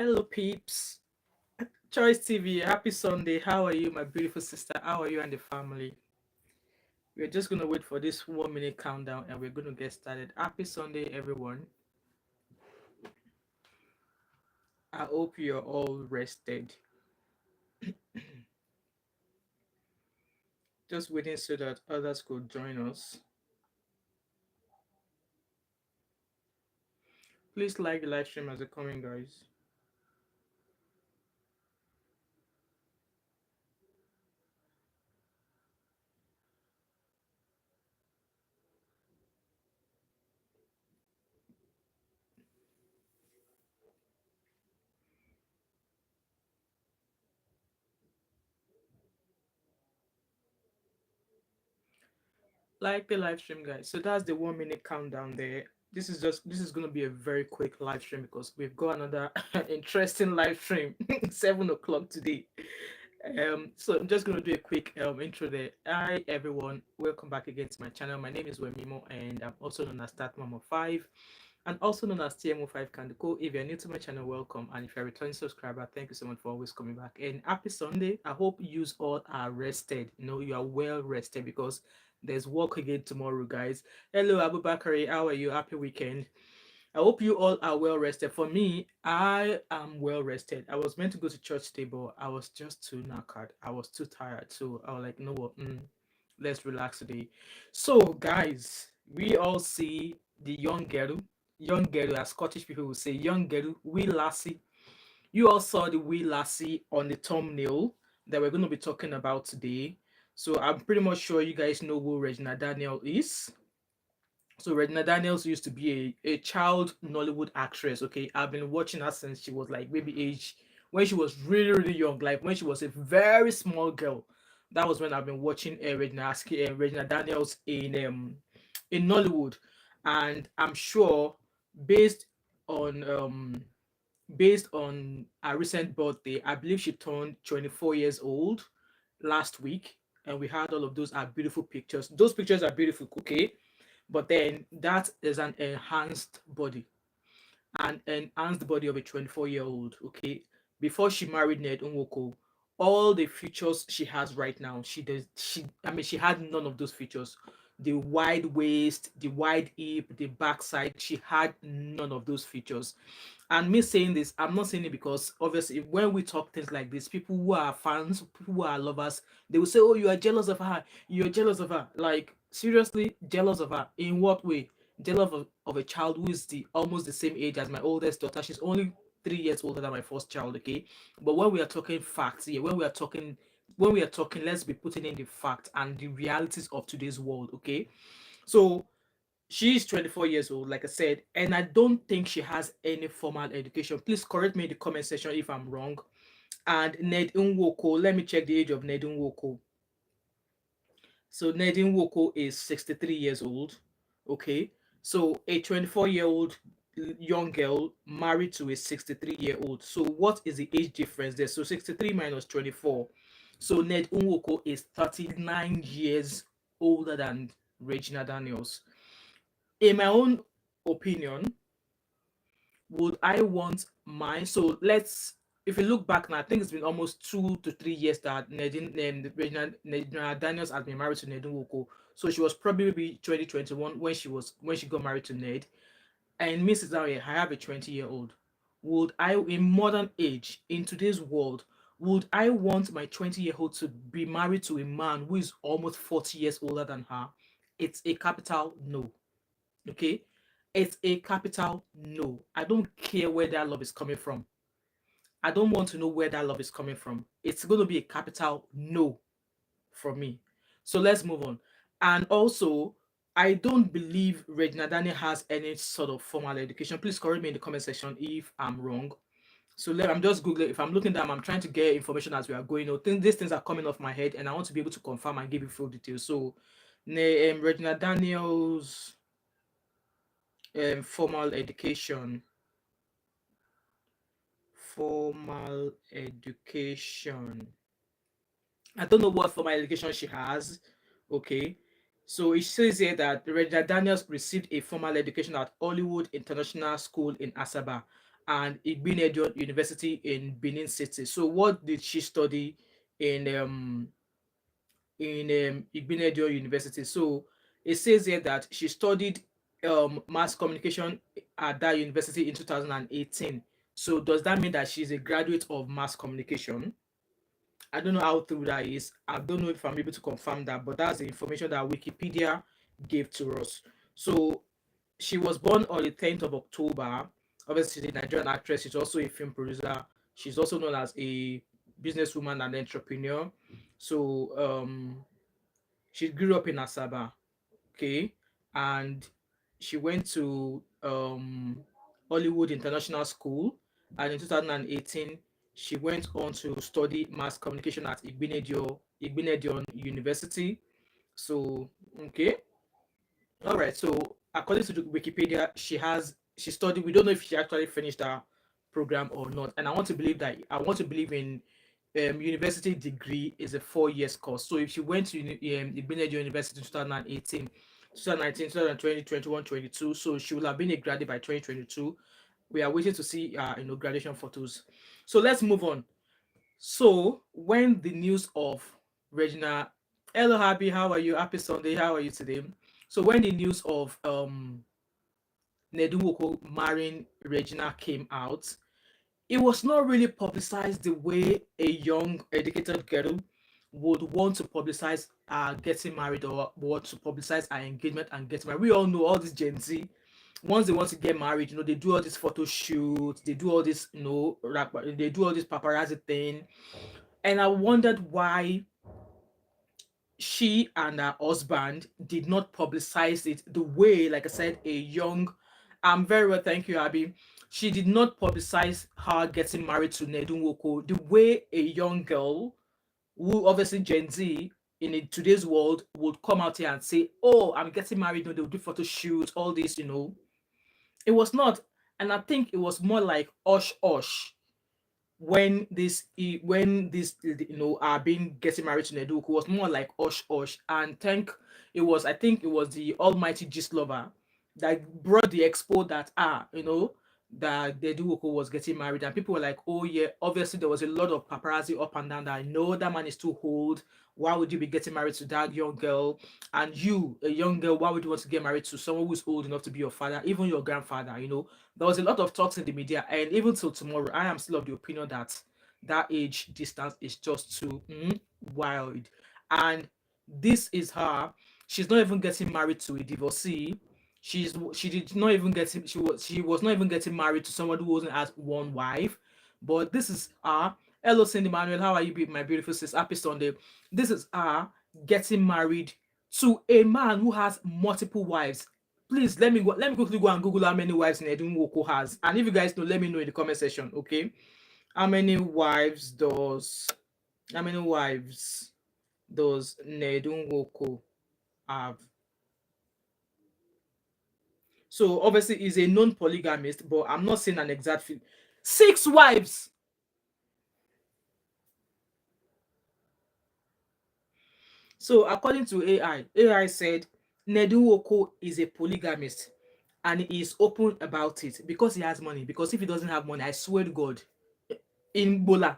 Hello, peeps. Choice TV, happy Sunday. How are you, my beautiful sister? How are you and the family? We're just going to wait for this 1 minute countdown and we're going to get started. Happy Sunday, everyone. I hope you're all rested. Just waiting so that others could join us. Please like the live stream as it's coming, guys. Like the live stream, guys. So that's the 1 minute countdown there. This is gonna be a very quick live stream because we've got another interesting live stream 7 o'clock today. So I'm just gonna do a quick intro there. Hi everyone, welcome back again to my channel. My name is Wemimo and I'm also known as Thatmumof5 and also known as TMO5 Kanduko. If you're new to my channel, welcome, and if you're a returning subscriber, thank you so much for always coming back. And happy Sunday. I hope you all are rested. You know, you are well rested because there's work again tomorrow, guys. Hello, Abubakari. How are you? Happy weekend. I hope you all are well rested. For me, I am well rested. I was meant to go to church today, but I was just too knackered. I was too tired. So I was like, you know what? Let's relax today. So, guys, we all see the young girl, as Scottish people will say, young girl, wee lassie. You all saw the wee lassie on the thumbnail that we're going to be talking about today. So I'm pretty much sure you guys know who Regina Daniel is. So Regina Daniels used to be a child Nollywood actress. Okay, I've been watching her since she was like maybe age when she was really really young, like when she was a very small girl. That was when I've been watching Regina Daniels in Nollywood, and I'm sure based on um based on her recent birthday, I believe she turned 24 years old last week, and we had all of those are beautiful pictures. Those pictures are beautiful, okay, but then that is an enhanced body of a 24-year-old, okay? Before she married Ned Nwoko, all the features she has right now, she had none of those features. The wide waist, the wide hip, the backside, she had none of those features. And me saying this, I'm not saying it because obviously when we talk things like this, people who are fans, people who are lovers, they will say, "Oh, you are jealous of her. You're jealous of her." Like seriously, jealous of her? In what way? Jealous of a child who is the almost the same age as my oldest daughter. She's only 3 years older than my first child. Okay, but when we are talking facts here, when we are talking, let's be putting in the fact and the realities of today's world. Okay, so she's 24 years old, like I said, and I don't think she has any formal education. Please correct me in the comment section if I'm wrong. And Ned Nwoko, let me check the age of Ned Nwoko. So Ned Nwoko is 63 years old. Okay. So a 24-year-old young girl married to a 63-year-old. So what is the age difference there? So 63 minus 24. So Ned Nwoko is 39 years older than Regina Daniels. In my own opinion, would I want mine? So let's, if you look back now, I think it's been almost 2 to 3 years that Regina Daniels has been married to Ned Nwoko. So she was probably 2021 when she got married to Ned. And Mrs. Aoye, I have a 20-year-old. Would I, in modern age, in today's world, would I want my 20-year-old to be married to a man who is almost 40 years older than her? It's a capital no. Okay, it's a capital no. I don't care where that love is coming from. I don't want to know where that love is coming from. It's going to be a capital no from me. So let's move on. And also, I don't believe Regina Daniel has any sort of formal education. Please correct me in the comment section if I'm wrong. So I'm just googling. If I'm looking down, I'm trying to get information as we are going. These things are coming off my head, and I want to be able to confirm and give you full details. So, Regina Daniels formal education. Formal education. I don't know what formal education she has. Okay. So it says here that Regina Daniels received a formal education at Hollywood International School in Asaba and Igbenedion University in Benin City. So what did she study in Igbenedion University? So it says here that she studied mass communication at that university in 2018. So does that mean that she's a graduate of mass communication? I don't know how true that is. I don't know if I'm able to confirm that, but that's the information that Wikipedia gave to us. So she was born on the 10th of October. Obviously, she's a Nigerian actress. She's also a film producer. She's also known as a businesswoman and entrepreneur. So she grew up in Asaba, okay, and she went to Hollywood International School, and in 2018 she went on to study mass communication at Igbenedion University. So okay, all right. So according to the Wikipedia, she studied. We don't know if she actually finished her program or not. And I want to believe in university degree is a 4 years course. So if she went to Igbenedion University in 2018, 2019, 2020, 21, 22, so she will have been a graduate by 2022. We are waiting to see graduation photos. So let's move on. So when the news of Regina, hello Happy, how are you? Happy Sunday, how are you today? So when the news of Ned Nwoko marrying Regina came out, it was not really publicized the way a young educated girl would want to publicize getting married, or want to publicize our engagement and getting married. We all know all this Gen Z. Once they want to get married, they do all this photo shoots, they do all this, they do all this paparazzi thing. And I wondered why she and her husband did not publicize it the way, like I said, a young, I'm very well, thank you, Abby. She did not publicize her getting married to Ned Nwoko the way a young girl, who obviously Gen Z today's world, would come out here and say, "Oh, I'm getting married." They'll do photo shoots, all this. It was not, and I think it was more like hush hush when this are being getting married to Neduku, was more like osh osh. And I think it was the almighty gist lover that brought the expo that that Neduku was getting married, and people were like, oh yeah, obviously there was a lot of paparazzi up and down that, I know that man is too old, why would you be getting married to that young girl? And you, a young girl, why would you want to get married to someone who's old enough to be your father, even your grandfather? There was a lot of talks in the media, and even till tomorrow, I am still of the opinion that that age distance is just too wild. And this is her. She's not even getting married to a divorcee. She did not even get she was not even getting married to someone who wasn't as one wife. But this is her. Hello, Cindy Manuel. How are you, my beautiful sis? Happy Sunday. This is her getting married to a man who has multiple wives. Please let me quickly go and Google how many wives Nedun Woko has. And if you guys know, let me know in the comment section, okay? How many wives does Nedun Woko have? So obviously he's a non-polygamist, but I'm not saying an exact 6 wives. So according to AI said Nedun Woko is a polygamist, and he is open about it because he has money. Because if he doesn't have money, I swear to God, Ingbola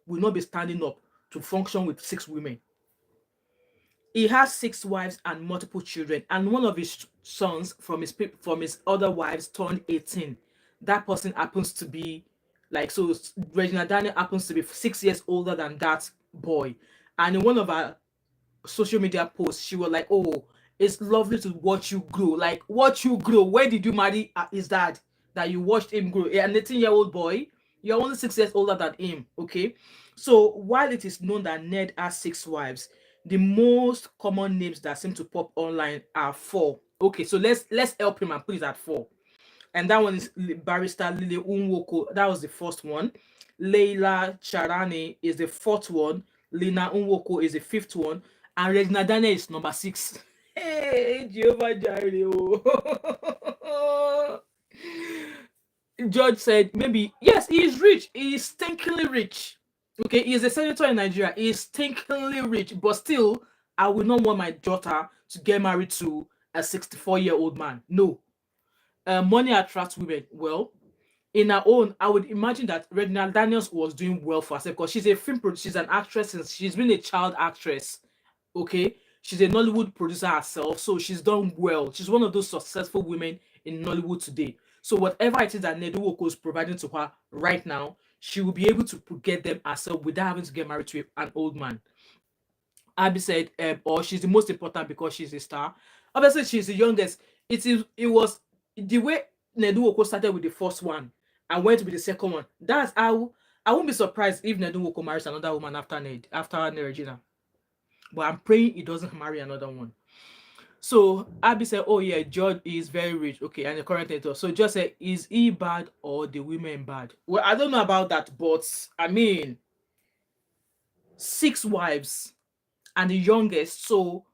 will not be standing up to function with 6 women. He has 6 wives and multiple children, and one of his sons from his other wives turned 18. That person happens to be Regina Daniel happens to be 6 years older than that boy. And in one of our social media posts, she was like, "Oh, it's lovely to watch you grow. Like, watch you grow. Where did you marry his dad that you watched him grow? An 18-year-old boy. You're only 6 years older than him, okay?" So while it is known that Ned has 6 wives, the most common names that seem to pop online are 4. Okay, so let's help him and put it at 4. And that one is Barrister Lily Unwoko. That was the first one. Leila Charani is the 4th one. Lina Unwoko is the 5th one. And Regina Daniel is number 6. Hey, Jehovah Jireh. George said, maybe, yes, he is rich. He is stinkingly rich. Okay, he is a senator in Nigeria. He is stinkingly rich. But still, I will not want my daughter to get married to a 64-year-old man. No. Money attracts women. Well, in her own, I would imagine that Regina Daniels was doing well for herself because she's a film producer, she's an actress, and she's been a child actress. Okay, she's a Nollywood producer herself, so she's done well. She's one of those successful women in Nollywood today. So whatever it is that Ned Nwoko is providing to her right now, she will be able to get them herself without having to get married to an old man. Abby said, or she's the most important because she's a star. Obviously, she's the youngest. It was the way Ned Nwoko started with the first one and went with the second one. That's how I won't be surprised if Ned Nwoko marries another woman after Regina. But I'm praying he doesn't marry another one. So Abby said, "Oh yeah, George is very rich. Okay, and the current editor. So just say, is he bad or the women bad? Well, I don't know about that, but I mean, 6 wives and the youngest. So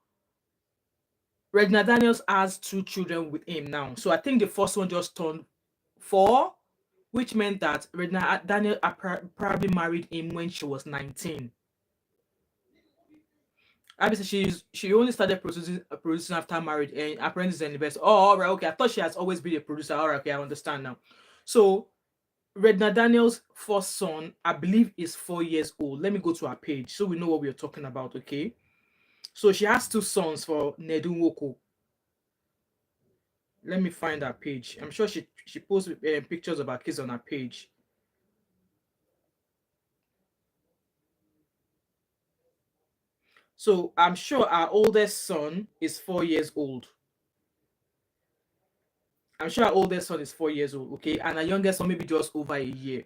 Regina Daniels has 2 children with him now. So I think the first one just turned 4, which meant that Regina Daniel probably married him when she was 19. Obviously, she only started producing after marriage and apprentice and investor. Oh, all right, okay. I thought she has always been a producer. All right, okay, I understand now. So Regina Daniels' first son, I believe, is 4 years old. Let me go to her page so we know what we are talking about. Okay, so she has 2 sons for Ned Nwoko. Let me find her page. I'm sure she posts pictures of her kids on her page. So I'm sure our oldest son is 4 years old. I'm sure our oldest son is 4 years old, okay? And our youngest son maybe just over a year.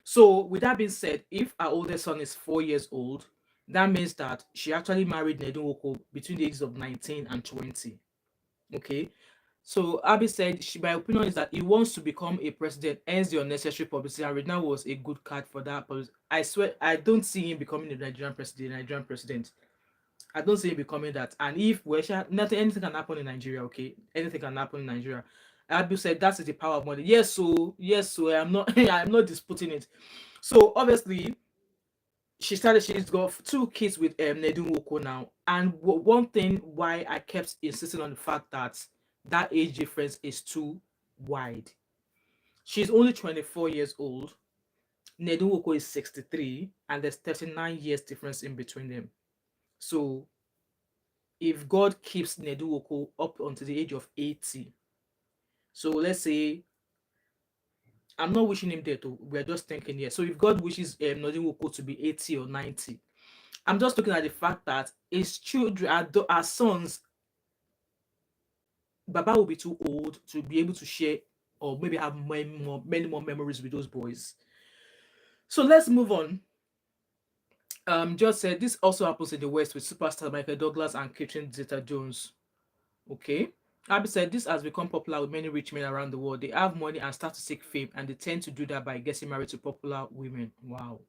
So with that being said, if our oldest son is 4 years old, that means that she actually married Ned Nwoko between the ages of 19 and 20. Okay? So Abby said, my opinion is that he wants to become a president, hence the unnecessary publicity. And Regina was a good card for that. But I swear, I don't see him becoming a Nigerian president. I don't see him becoming that. And if anything can happen in Nigeria, okay? Anything can happen in Nigeria. Abby said that is the power of money. Yes, so I'm not I'm not disputing it. So obviously, she's got 2 kids with Ned Nwoko now. And one thing why I kept insisting on the fact that age difference is too wide. She's only 24 years old. Ned Nwoko is 63, and there's 39 years difference in between them. So if God keeps Ned Nwoko up until the age of 80, so let's say, I'm not wishing him death, we're just thinking here. So if God wishes Ned Nwoko to be 80 or 90, I'm just looking at the fact that his children, our sons, Baba will be too old to be able to share or maybe have many more memories with those boys. So let's move on. Just said this also happens in the West with superstar Michael Douglas and Catherine Zeta-Jones. Okay. Abby said this has become popular with many rich men around the world. They have money and start to seek fame, and they tend to do that by getting married to popular women. Wow.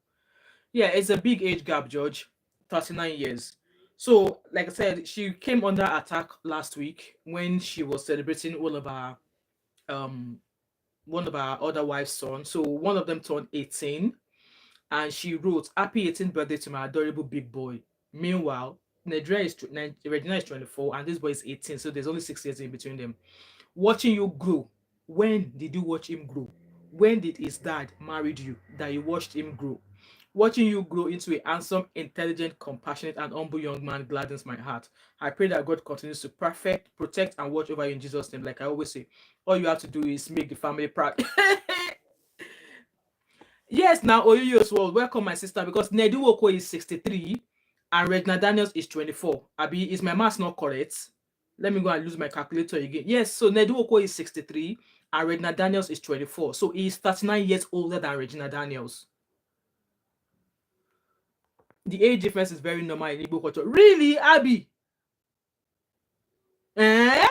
Yeah, it's a big age gap, George. 39 years. So, like I said, she came under attack last week when she was celebrating one of our other wife's sons. So one of them turned 18, and she wrote, "Happy 18th birthday to my adorable big boy." Meanwhile, Regina is 24 and this boy is 18, so there's only 6 years in between them. Watching you grow. When did you watch him grow? When did his dad married you that you watched him grow? Watching you grow into a handsome, intelligent, compassionate, and humble young man gladdens my heart. I pray that God continues to protect, and watch over you in Jesus' name. Like I always say, all you have to do is make the family proud. Yes, now Oyoyo as well. Welcome, my sister, because Ned Nwoko is 63 and Regina Daniels is 24. Abi, is my math not correct? Let me go and use my calculator again. Yes, so Ned Nwoko is 63 and Regina Daniels is 24. So he is 39 years older than Regina Daniels. The age difference is very normal in Igbo culture. Really, Abby? Eh?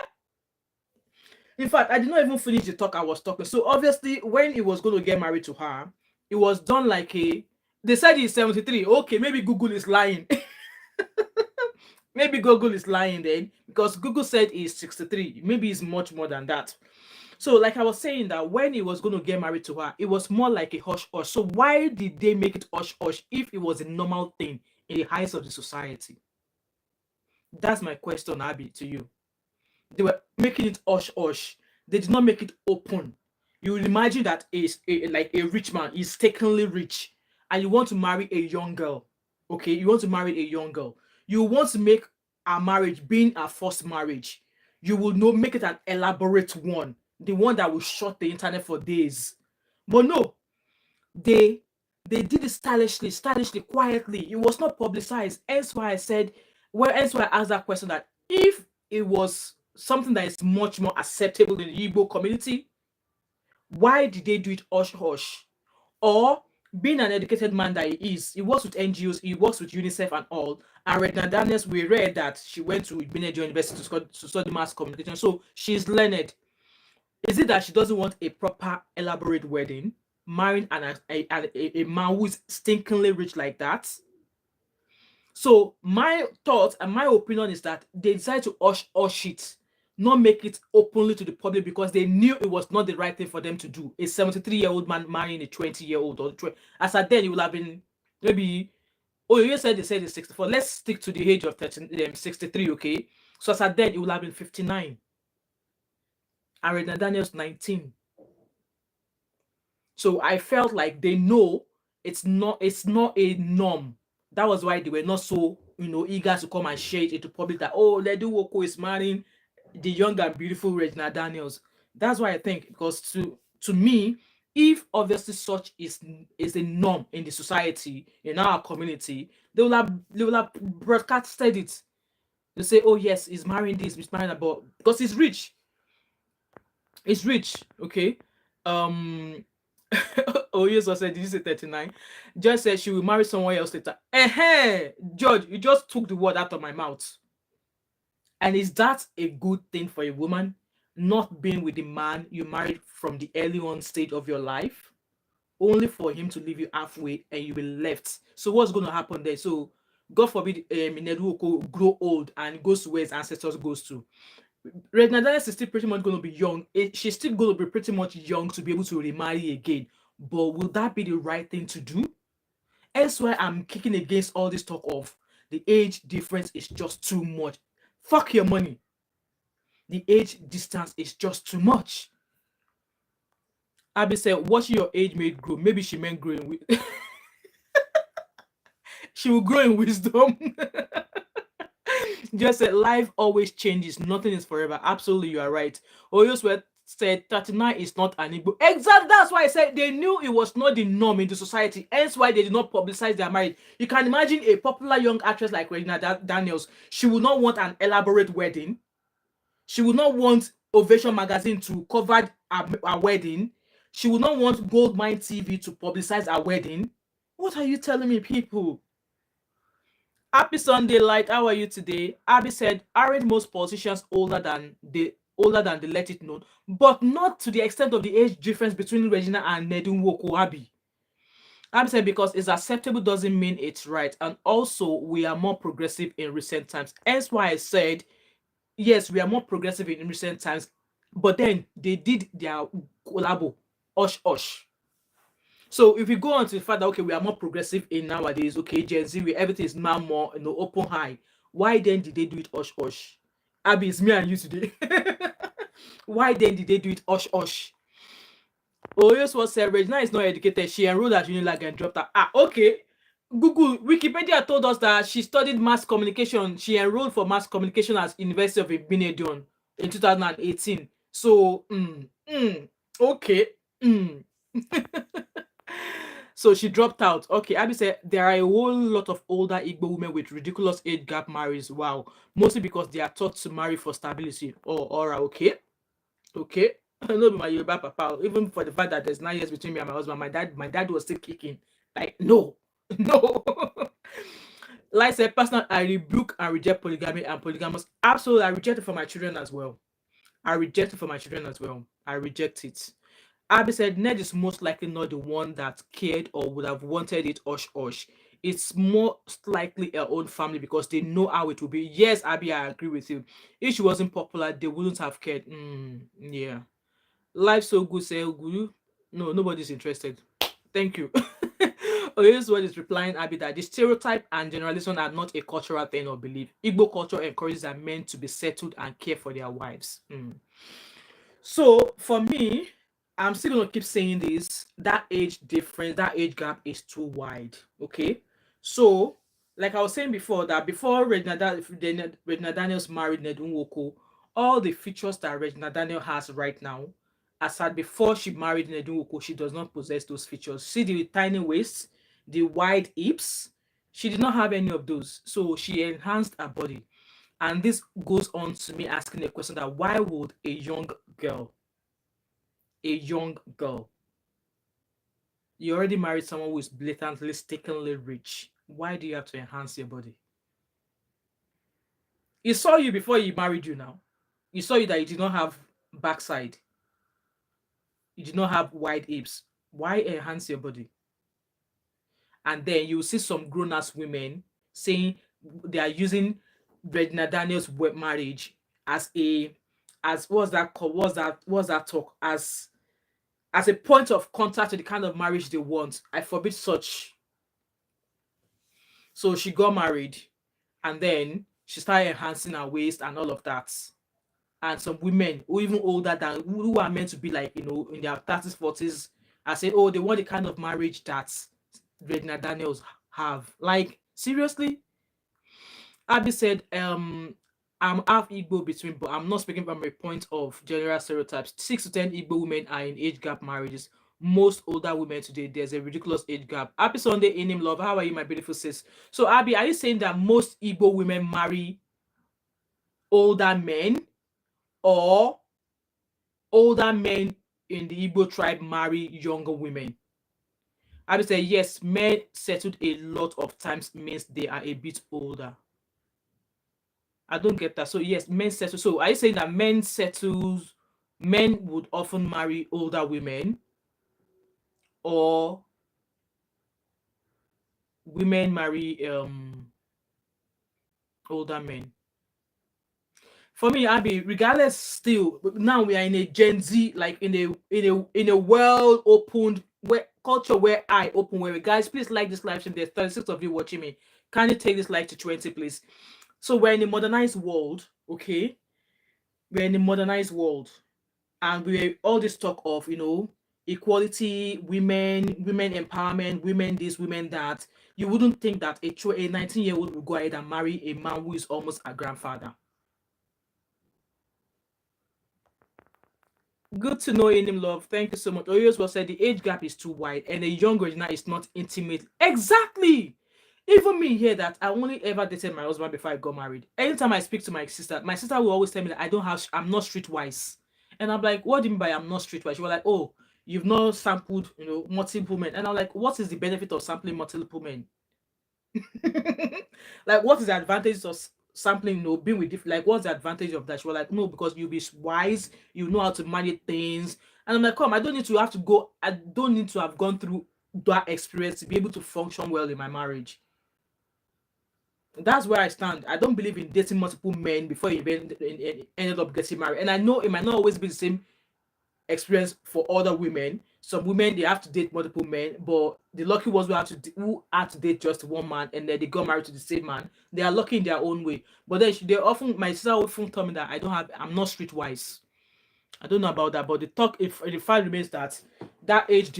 In fact, I did not even finish the talk I was talking. So obviously, when he was going to get married to her, it was done like they said he's 73. Okay, maybe Google is lying. Maybe Google is lying then, because Google said he's 63. Maybe it's much more than that. So like I was saying, that when he was going to get married to her, it was more like a hush-hush. So why did they make it hush-hush if it was a normal thing in the eyes of the society? That's my question, Abby, to you. They were making it hush-hush. They did not make it open. You will imagine that like a rich man is mistakenly rich, and you want to marry a young girl. Okay, you want to marry a young girl. You want to make a marriage being a first marriage. You will not make it an elaborate one, the one that will shut the internet for days. But no, they they did it stylishly, quietly. It was not publicized. Hence why I said, well, hence why I asked that question, that if it was something that is much more acceptable in the Igbo community, why did they do it hush hush? Or being an educated man that he works with NGOs, he works with UNICEF and all. And Regina Daniels, we read that she went to Nigerian University to study mass communication. So she's learned. Is it that she doesn't want a proper, elaborate wedding, marrying a man who is stinkingly rich like that? So my thought and my opinion is that they decided to hush it, not make it openly to the public, because they knew it was not the right thing for them to do. A 73-year-old man marrying a 20-year-old, or as at then it would have been maybe. Oh, you said they said it's 64. Let's stick to the age of 63, okay? So as at then it would have been 59. And Regina Daniels 19. So I felt like they know it's not a norm. That was why they were not so, eager to come and share it into public, that, oh, Ned Nwoko is marrying the young and beautiful Regina Daniels. That's why I think, because to me, if obviously such is a norm in the society, in our community, they will have broadcasted it. They say, oh yes, he's marrying this, he's marrying that, but because he's rich. It's rich, okay? Oh, yes, I said, did you say 39? Just said she will marry someone else later. George, you just took the word out of my mouth. And is that a good thing for a woman? Not being with the man you married from the early on stage of your life, only for him to leave you halfway and you will left. So what's going to happen there? So God forbid Ned Nwoko grow old and goes to where his ancestors goes to. Regina Daniels is still pretty much going to be young. She's still going to be pretty much young to be able to remarry again. But will that be the right thing to do? That's why I'm kicking against all this talk of the age difference is just too much. Fuck your money. The age distance is just too much. Abby said, watching your age mate grow. Maybe she meant growing with. She will grow in wisdom. Just said, life always changes. Nothing is forever. Absolutely, you are right. Oyoswe said 39 is not an Igbo. Exactly. That's why I said they knew it was not the norm in the society. Hence why they did not publicize their marriage. You can imagine a popular young actress like Regina Daniels. She would not want an elaborate wedding. She would not want Ovation magazine to cover a wedding. She would not want Goldmine TV to publicize a wedding. What are you telling me, people? Happy Sunday, Light. How are you today? Abby said, aren't most politicians older than they let it known? But not to the extent of the age difference between Regina and Ned Nwoko. Abby said, because it's acceptable doesn't mean it's right. And also, we are more progressive in recent times. Hence why I said, yes, we are more progressive in recent times. But then they did their collabo. Osh. So if we go on to the fact that, okay, we are more progressive in nowadays, okay, Gen Z, everything is now more, open high. Why then did they do it osh? Abby, it's me and you today. Why then did they do it osh? Oyos was said, Regina is not educated. She enrolled at Unilag and dropped her. Okay. Google, Wikipedia told us that she studied mass communication. She enrolled for mass communication at University of Ibadan in 2018. So, okay. So she dropped out. Okay, Abby said there are a whole lot of older Igbo women with ridiculous age gap marries. Wow, mostly because they are taught to marry for stability. Oh, all right, okay. I know my Yoruba papa. Even for the fact that there's 9 years between me and my husband, my dad was still kicking. Like, no. Like I said, personal, I rebuke and reject polygamy and polygamous. Absolutely, I reject it for my children as well. I reject it. Abby said, Ned is most likely not the one that cared or would have wanted it osh. It's most likely her own family because they know how it will be. Yes, Abby, I agree with you. If she wasn't popular, they wouldn't have cared. Yeah. Life so good, say good. No, nobody's interested. Thank you. Here's what is replying, Abby, that the stereotype and generalization are not a cultural thing or belief. Igbo culture encourages our men to be settled and care for their wives. So for me, I'm still gonna keep saying this. That age difference, that age gap is too wide. Okay, so like I was saying before, that before Regina Daniels married Ned Nwoko, all the features that Regina Daniel has right now, aside before she married Ned Nwoko, she does not possess those features. See the tiny waist, the wide hips. She did not have any of those, so she enhanced her body. And this goes on to me asking a question that why would girl, a young girl, you already married someone who is blatantly, stickingly rich. Why do you have to enhance your body? He saw you before he married you now. He saw you that you did not have backside. You did not have wide hips. Why enhance your body? And then you see some grown-ass women saying they are using Regina Daniels' web marriage as a, as what's that called? What's that talk? As a point of contact to the kind of marriage they want. I forbid such. So she got married and then she started enhancing her waist and all of that. And some women who even older than who are meant to be like, in their 30s, 40s, I said, oh, they want the kind of marriage that Regina Daniels have. Like, seriously? Abby said, I'm half Igbo between, but I'm not speaking from a point of general stereotypes. 6 to 10 Igbo women are in age gap marriages. Most older women today, there's a ridiculous age gap. Happy Sunday, in him love. How are you, my beautiful sis? So, Abby, are you saying that most Igbo women marry older men, or older men in the Igbo tribe marry younger women? Abby said, yes, men settled a lot of times means they are a bit older. I don't get that. So yes, men settle. So are you saying that men would often marry older women, or women marry older men? For me, Abby, regardless, still now we are in a Gen Z, like in a well opened where culture, where I open, where guys, please like this live stream. There's 36 of you watching me. Can you take this live to 20, please? So we're in a modernized world, okay? We're in a modernized world, and we all this talk of equality, women empowerment, women this, women that. You wouldn't think that a 19-year-old would go ahead and marry a man who is almost a grandfather. Good to know, in him love. Thank you so much. Oyos well said the age gap is too wide and a young Regina is not intimate. Exactly. Even me here, that I only ever dated my husband before I got married. Anytime I speak to my sister will always tell me that I'm not streetwise. And I'm like, what do you mean by I'm not streetwise? She was like, oh, you've not sampled, multiple men. And I'm like, what is the benefit of sampling multiple men? Like, what is the advantage of sampling, being with different, like, what's the advantage of that? She was like, no, because you'll be wise, you know how to manage things. And I'm like, come, I don't need to have gone through that experience to be able to function well in my marriage. That's where I stand. I don't believe in dating multiple men before you ended up getting married. And I know it might not always be the same experience for other women. Some women, they have to date multiple men, but the lucky ones who had to date just one man and then they got married to the same man, they are lucky in their own way. But then my sister often tell me that I'm not streetwise. I don't know about that, but if the fact remains that that age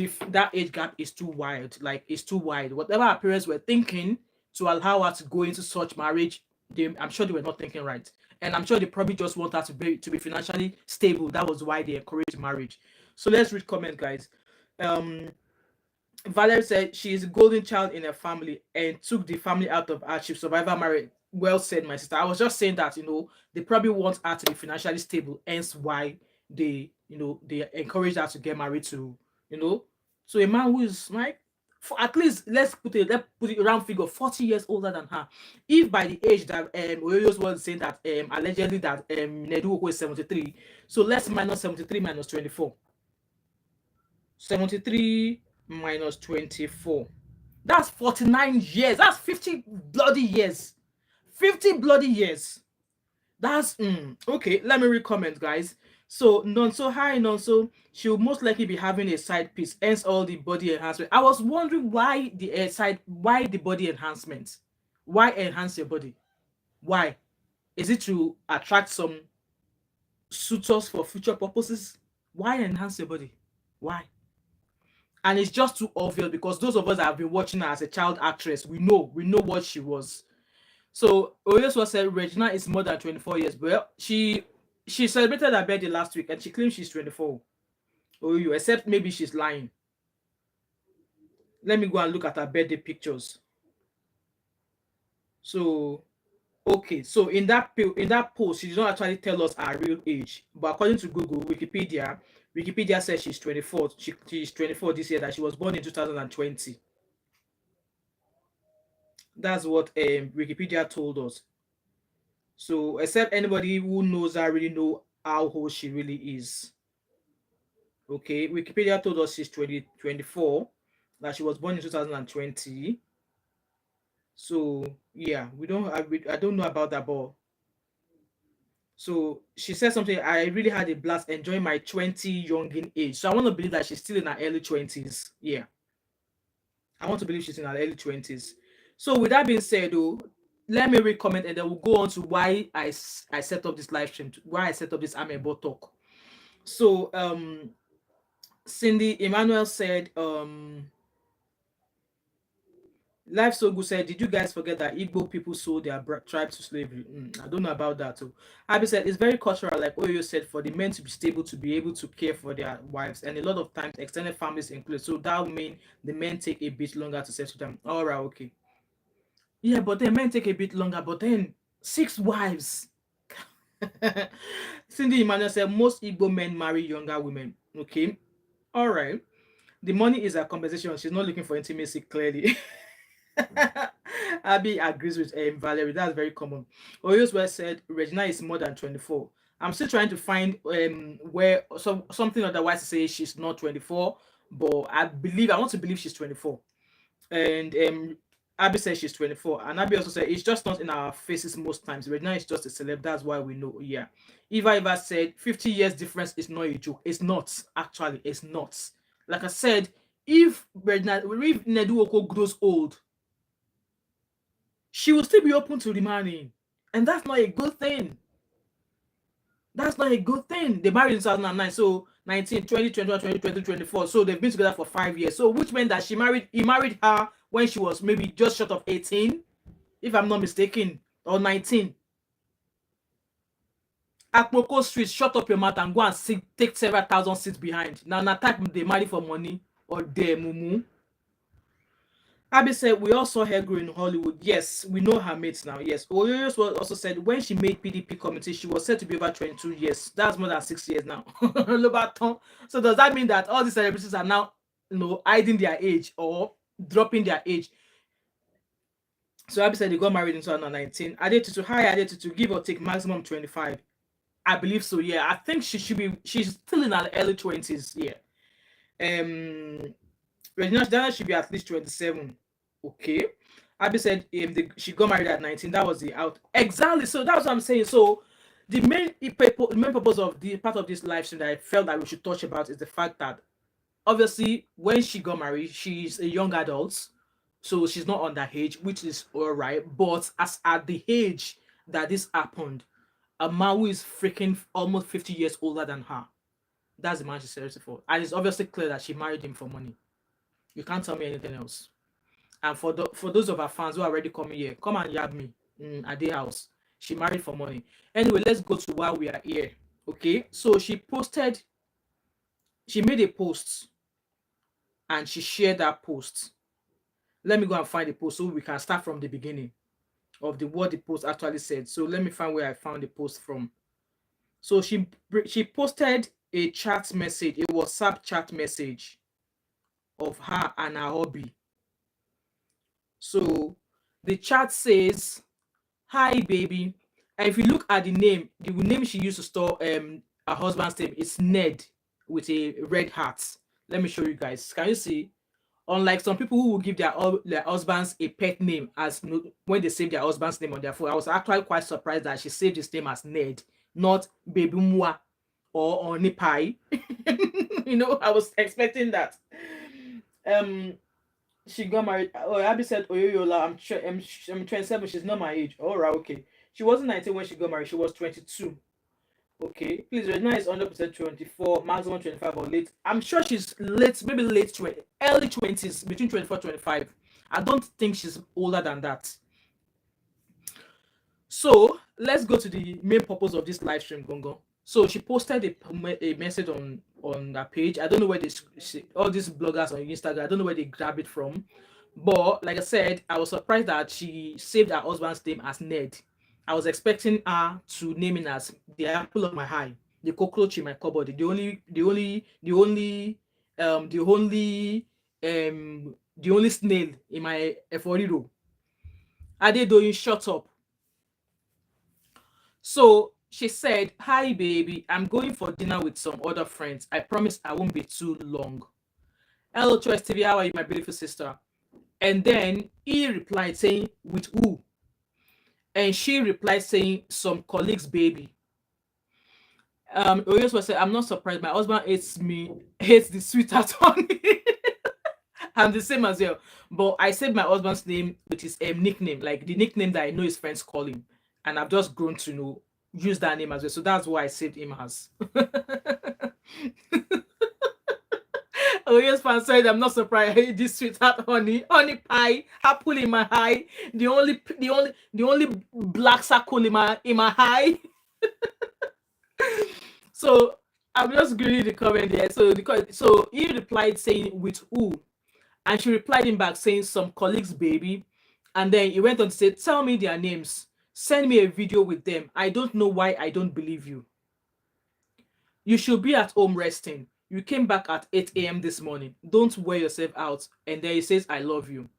gap is too wide, like it's too wide. Whatever our parents were thinking to allow her to go into such marriage, I'm sure they were not thinking right, and I'm sure they probably just want her to be financially stable. That was why they encouraged marriage. So let's read comments, guys. Um, Valerie said she is a golden child in her family and took the family out of hardship. Survivor married. Well said, my sister. I was just saying that they probably want her to be financially stable, hence why they encourage her to get married you know to a man who is like, for at least let's put it around figure 40 years older than her. If by the age that Oyoyo's was saying that allegedly that Ned Nwoko is 73, so let's minus 73 minus 24. 73 minus 24. That's 49 years. That's 50 bloody years. 50 bloody years. That's okay. Let me read comments, guys. So Nonso, hi Nonso. She'll most likely be having a side piece, hence all the body enhancement. I was wondering why why the body enhancement? Why enhance your body? Why? Is it to attract some suitors for future purposes? Why enhance your body? Why? And it's just too obvious because those of us that have been watching her as a child actress, we know what she was. So Oyeswa said Regina is more than 24 years. Well, she celebrated her birthday last week and she claims she's 24. Oyo, except maybe she's lying. Let me go and look at her birthday pictures. So okay, so in that post, she did not actually tell us her real age, but according to Google, Wikipedia says she's 24. She's 24 this year. That she was born in 2020. That's what Wikipedia told us. So except anybody who knows her really know how old she really is. Okay, Wikipedia told us she's 24, that she was born in 2020. So yeah, I don't know about that, but so she said something. I really had a blast enjoying my 20 youngin age. So I want to believe that she's still in her early 20s. Yeah, I want to believe she's in her early 20s. So with that being said, though, let me read comment and then we'll go on to why I set up this live stream, why I set up this Amebo talk. So Cindy Emmanuel said, Life So Good said, did you guys forget that Igbo people sold their tribe to slavery? I don't know about that too. Abby said, it's very cultural, like Oyo said, for the men to be stable, to be able to care for their wives. And a lot of times, extended families include. So that would mean the men take a bit longer to settle them. All right, okay. Yeah, but then men take a bit longer, but then 6 wives. Cindy Emmanuel said, most Igbo men marry younger women. Okay. All right. The money is a compensation. She's not looking for intimacy, clearly. Abby agrees with Valerie. That's very common. Oyoswell said Regina is more than 24. I'm still trying to find where something otherwise to say she's not 24, but I want to believe she's 24. And Abby says she's 24, and Abby also said it's just not in our faces most times. Regina is just a celeb. That's why we know. Yeah. Eva said 50 years difference is not a joke. It's not, actually. It's not. Like I said, if Ned Nwoko grows old, she will still be open to remarrying. And that's not a good thing. That's not a good thing. They married in 2009, so 19, 20, 21, 20, 20, 24. So they've been together for 5 years. So which meant that he married her when she was maybe just short of 18, if I'm not mistaken, or 19. Akpoko Street, shut up your mouth and go and take several thousand seats behind. Now type they marry for money or they mumu. Abby said, we all saw her grow in Hollywood. Yes, we know her mates now. Yes. Oyoyos also said, when she made PDP committee, she was said to be over 22 years. That's more than 6 years now. So does that mean that all these celebrities are now, hiding their age or dropping their age? So Abby said they got married in 2019. Adetutu, give or take maximum 25. I believe so, yeah. I think she's still in her early 20s, yeah. Regina Daniel should be at least 27. Okay. Abby said she got married at 19. That was the out. Exactly. So that's what I'm saying. So the main purpose of the part of this live stream that I felt that we should touch about is the fact that obviously when she got married, she's a young adult. So she's not underage, which is all right. But as at the age that this happened, a man who is freaking almost 50 years older than her, that's the man she's serious for. And it's obviously clear that she married him for money. You can't tell me anything else. And for those of our fans who are already coming here, come and yab me at the house. She married for money. Anyway, let's go to why we are here. Okay, so she made a post and she shared that post. Let me go and find the post so we can start from the beginning of what the post actually said. So let me find where I found the post from. So she posted a chat message, a WhatsApp chat message of her and her hubby. So the chat says, hi baby. And if you look at the name she used to store her husband's name is Ned with a red heart. Let me show you guys. Can you see? Unlike some people who will give their husbands a pet name as when they save their husband's name on their phone. I was actually quite surprised that she saved his name as Ned, not Baby Mua or Nipai. I was expecting that. She got married. Oh, Abby said, Oyoyola, I'm 27. She's not my age. All right, okay. She wasn't 19 when she got married. She was 22. Okay, please, Regina is 100% 24, maximum 25 or late. I'm sure she's late, maybe late 20, early 20s, between 24 25. I don't think she's older than that. So let's go to the main purpose of this live stream, Gongo. So she posted a message on her page. I don't know where all these bloggers on Instagram, I don't know where they grab it from. But like I said, I was surprised that she saved her husband's name as Ned. I was expecting her to name it as the apple of my eye, the cockroach in my cupboard, the only snail in my efforiro. Adedoyin, shut up. So she said, "Hi, baby. I'm going for dinner with some other friends. I promise I won't be too long. Hello, Choice TV. How are you, my beautiful sister?" And then he replied saying, "With who?" And she replied saying, "Some colleagues, baby." Oyos was saying, "I'm not surprised. My husband hates the sweetheart honey." I'm the same as well. But I said my husband's name with his nickname, like the nickname that I know his friends call him. And I've just grown to know use that name as well. So that's why I saved him as. Oh yes, fan said I'm not surprised. Hey, this sweetheart honey pie, apple in my eye, the only black circle in my eye. So I'm just reading the comment there. So he replied saying with who, and she replied him back saying some colleagues, baby. And then he went on to say, "Tell me their names. Send me a video with them. I don't know why I don't believe you. You should be at home resting. You came back at 8 a.m. this morning. Don't wear yourself out." And then he says, "I love you."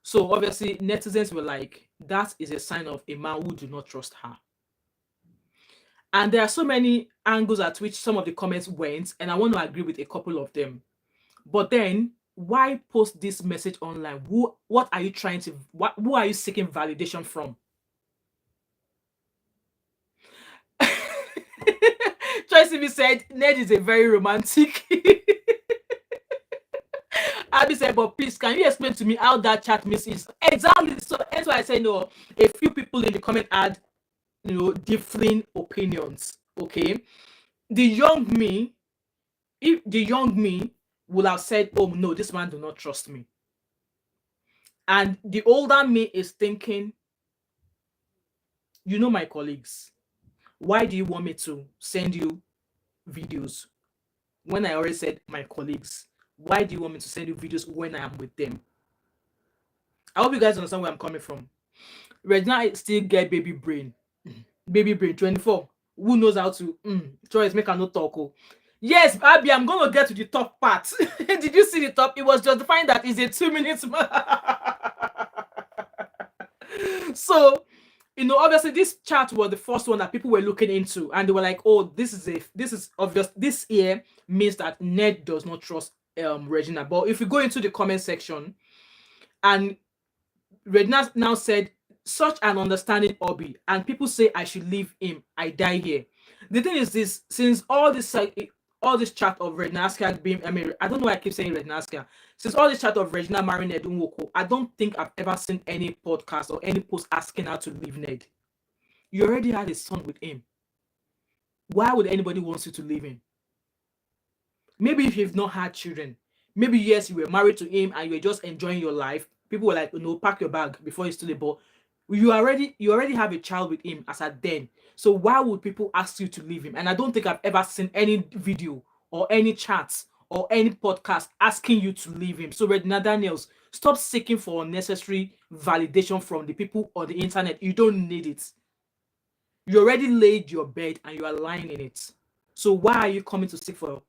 So obviously, netizens were like, that is a sign of a man who do not trust her. And there are so many angles at which some of the comments went, and I want to agree with a couple of them. But then, why post this message online? What are you trying to, who are you seeking validation from? Tracy said, Ned is a very romantic. Abby said, "But please, can you explain to me how that chat miss is?" Exactly. So that's why I say no. A few people in the comment had, differing opinions. Okay. The young me, if the young me would have said, "Oh no, this man do not trust me." And the older me is thinking, my colleagues, why do you want me to send you videos when I already said my colleagues? Why do you want me to send you videos when I am with them? I hope you guys understand where I'm coming from. Regina still get baby brain. Baby brain 24. Who knows how to choice make her no talk? Oh. Yes, Abby, I'm gonna get to the top part. Did you see the top? It was justifying that it's a 2 minutes. So, obviously this chat was the first one that people were looking into, and they were like, "Oh, this is obvious. This here means that Ned does not trust Regina." But if you go into the comment section, and Regina now said, "Such an understanding hobby, and people say I should leave him. I die here." The thing is this: since all this chat of Regina being, I don't know why I keep saying Regina. Since all this chat of Regina marrying Ned Nwoko, I don't think I've ever seen any podcast or any post asking her to leave Ned. You already had a son with him. Why would anybody want you to leave him? Maybe if you've not had children, maybe yes, you were married to him and you were just enjoying your life. People were like, pack your bag before you steal a ball. You already have a child with him as at then. So why would people ask you to leave him? And I don't think I've ever seen any video or any chats or any podcast asking you to leave him. So Regina Daniels, stop seeking for unnecessary validation from the people on the internet. You don't need it. You already laid your bed and you are lying in it. So why are you coming to seek for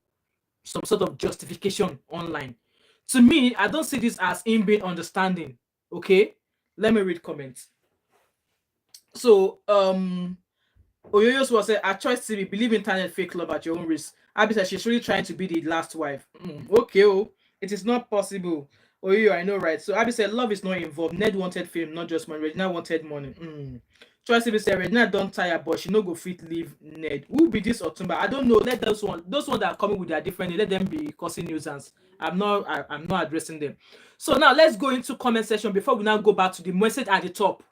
some sort of justification online? To me, I don't see this as him being understanding. Okay, let me read comments. So Oyoyos was a choice to believe internet fake love at your own risk. Abby said she's really trying to be the last wife. Okay, it is not possible. Oyoyo, I know, right? So Abby said love is not involved. Ned wanted fame, not just money. Regina wanted money. Choice to said Regina don't tire, but she no go fit leave Ned. Who be this October? I don't know. Let those ones that are coming with their different, let them be causing nuisance. I'm not addressing them. So now let's go into comment section before we now go back to the message at the top.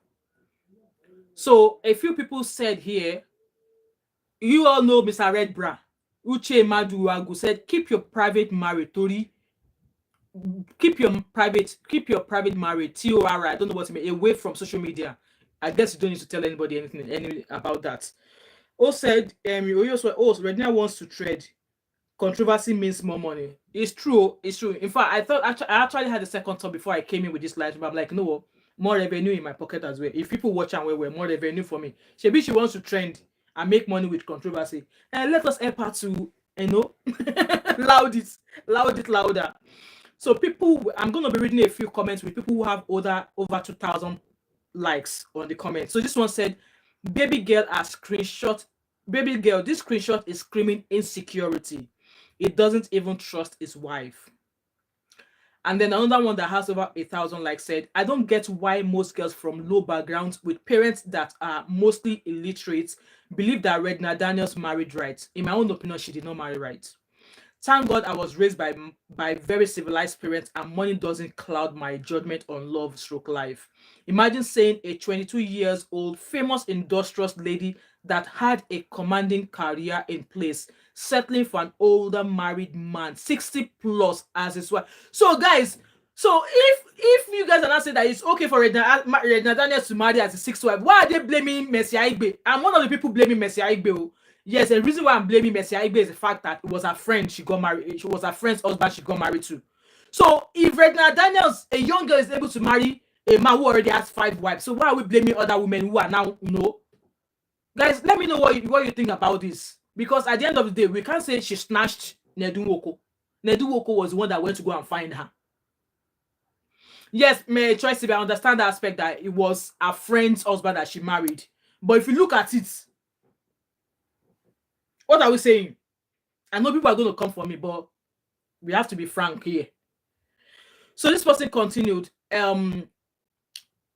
So a few people said here, You all know Mr. Red Bra. Uche Maduwagu said, keep your private marriage, Tori. Keep your private marriage, TOR. I don't know what to mean, away from social media. I guess you don't need to tell anybody anything about that. O said, Regina wants to trade. Controversy means more money. It's true. It's true. In fact, I actually had a second thought before I came in with this live. But I'm like, no, more revenue in my pocket as well. If people watch and well, more revenue for me. Maybe she wants to trend and make money with controversy. And let us help her to, loud it louder. So people, I'm going to be reading a few comments with people who have over 2,000 likes on the comments. So this one said, baby girl, this screenshot is screaming insecurity. It doesn't even trust his wife. And then another one that has over 1,000 likes said, I don't get why most girls from low backgrounds with parents that are mostly illiterate believe that Regina Daniels married right. In my own opinion, she did not marry right. Thank God I was raised by very civilized parents, and money doesn't cloud my judgment on love/life. Imagine saying a 22 years old famous industrious lady that had a commanding career in place settling for an older married man 60 plus as his wife. So guys, so if you guys are not saying that it's okay for Regina Daniels to marry as a sixth wife, why are they blaming Mercy Aigbe? I'm one of the people blaming Mercy Aigbe. Yes, the reason why I'm blaming Mercy Aigbe is the fact that it was her friend she got married. She was her friend's husband she got married to. So if Regina Daniels, a young girl, is able to marry a man who already has 5 wives, so why are we blaming other women who are now, Guys, let me know what you think about this. Because at the end of the day, we can't say she snatched Ned Nwoko. Ned Nwoko was the one that went to go and find her. Yes, may Choice, I understand the aspect that it was her friend's husband that she married. But if you look at it, what are we saying? I know people are going to come for me, but we have to be frank here. So this person continued,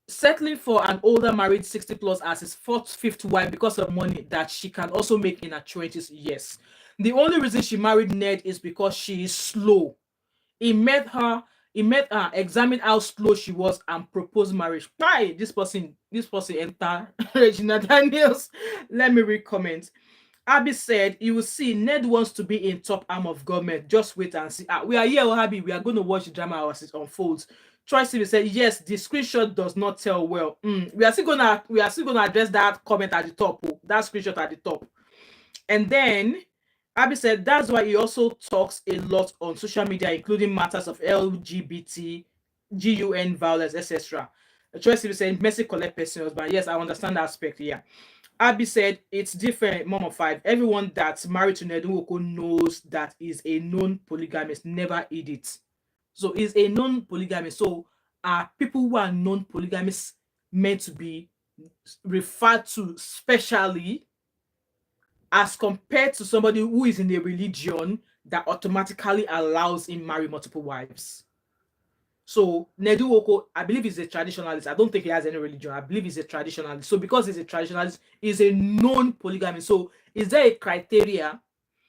settling for an older married 60 plus as his fifth wife because of money that she can also make in her 20s. Yes. The only reason she married Ned is because she is slow. He met her, examined how slow she was, and proposed marriage. Why? This person enter Regina Daniels. Let me read comments. Abby said, you will see Ned wants to be in top arm of government. Just wait and see. We are here, Abby. We are going to watch the drama as it unfolds. Troy Stevens said, yes, the screenshot does not tell well. We are still gonna address that comment at the top. That screenshot at the top. And then Abby said, that's why he also talks a lot on social media, including matters of LGBT, GUN violence, etc. Troy Stevens said, Mercy collect personals, but yes, I understand that aspect. Yeah. Abby said, it's different, Mom of 5. Everyone that's married to Ned Nwoko knows that is a known polygamist, never hid it. So is a known polygamist. So are people who are known polygamists meant to be referred to specially as compared to somebody who is in a religion that automatically allows him marry multiple wives? So Ned Nwoko, I believe he's a traditionalist. I don't think he has any religion. I believe he's a traditionalist. So because he's a traditionalist, he's a known polygamist. So is there a criteria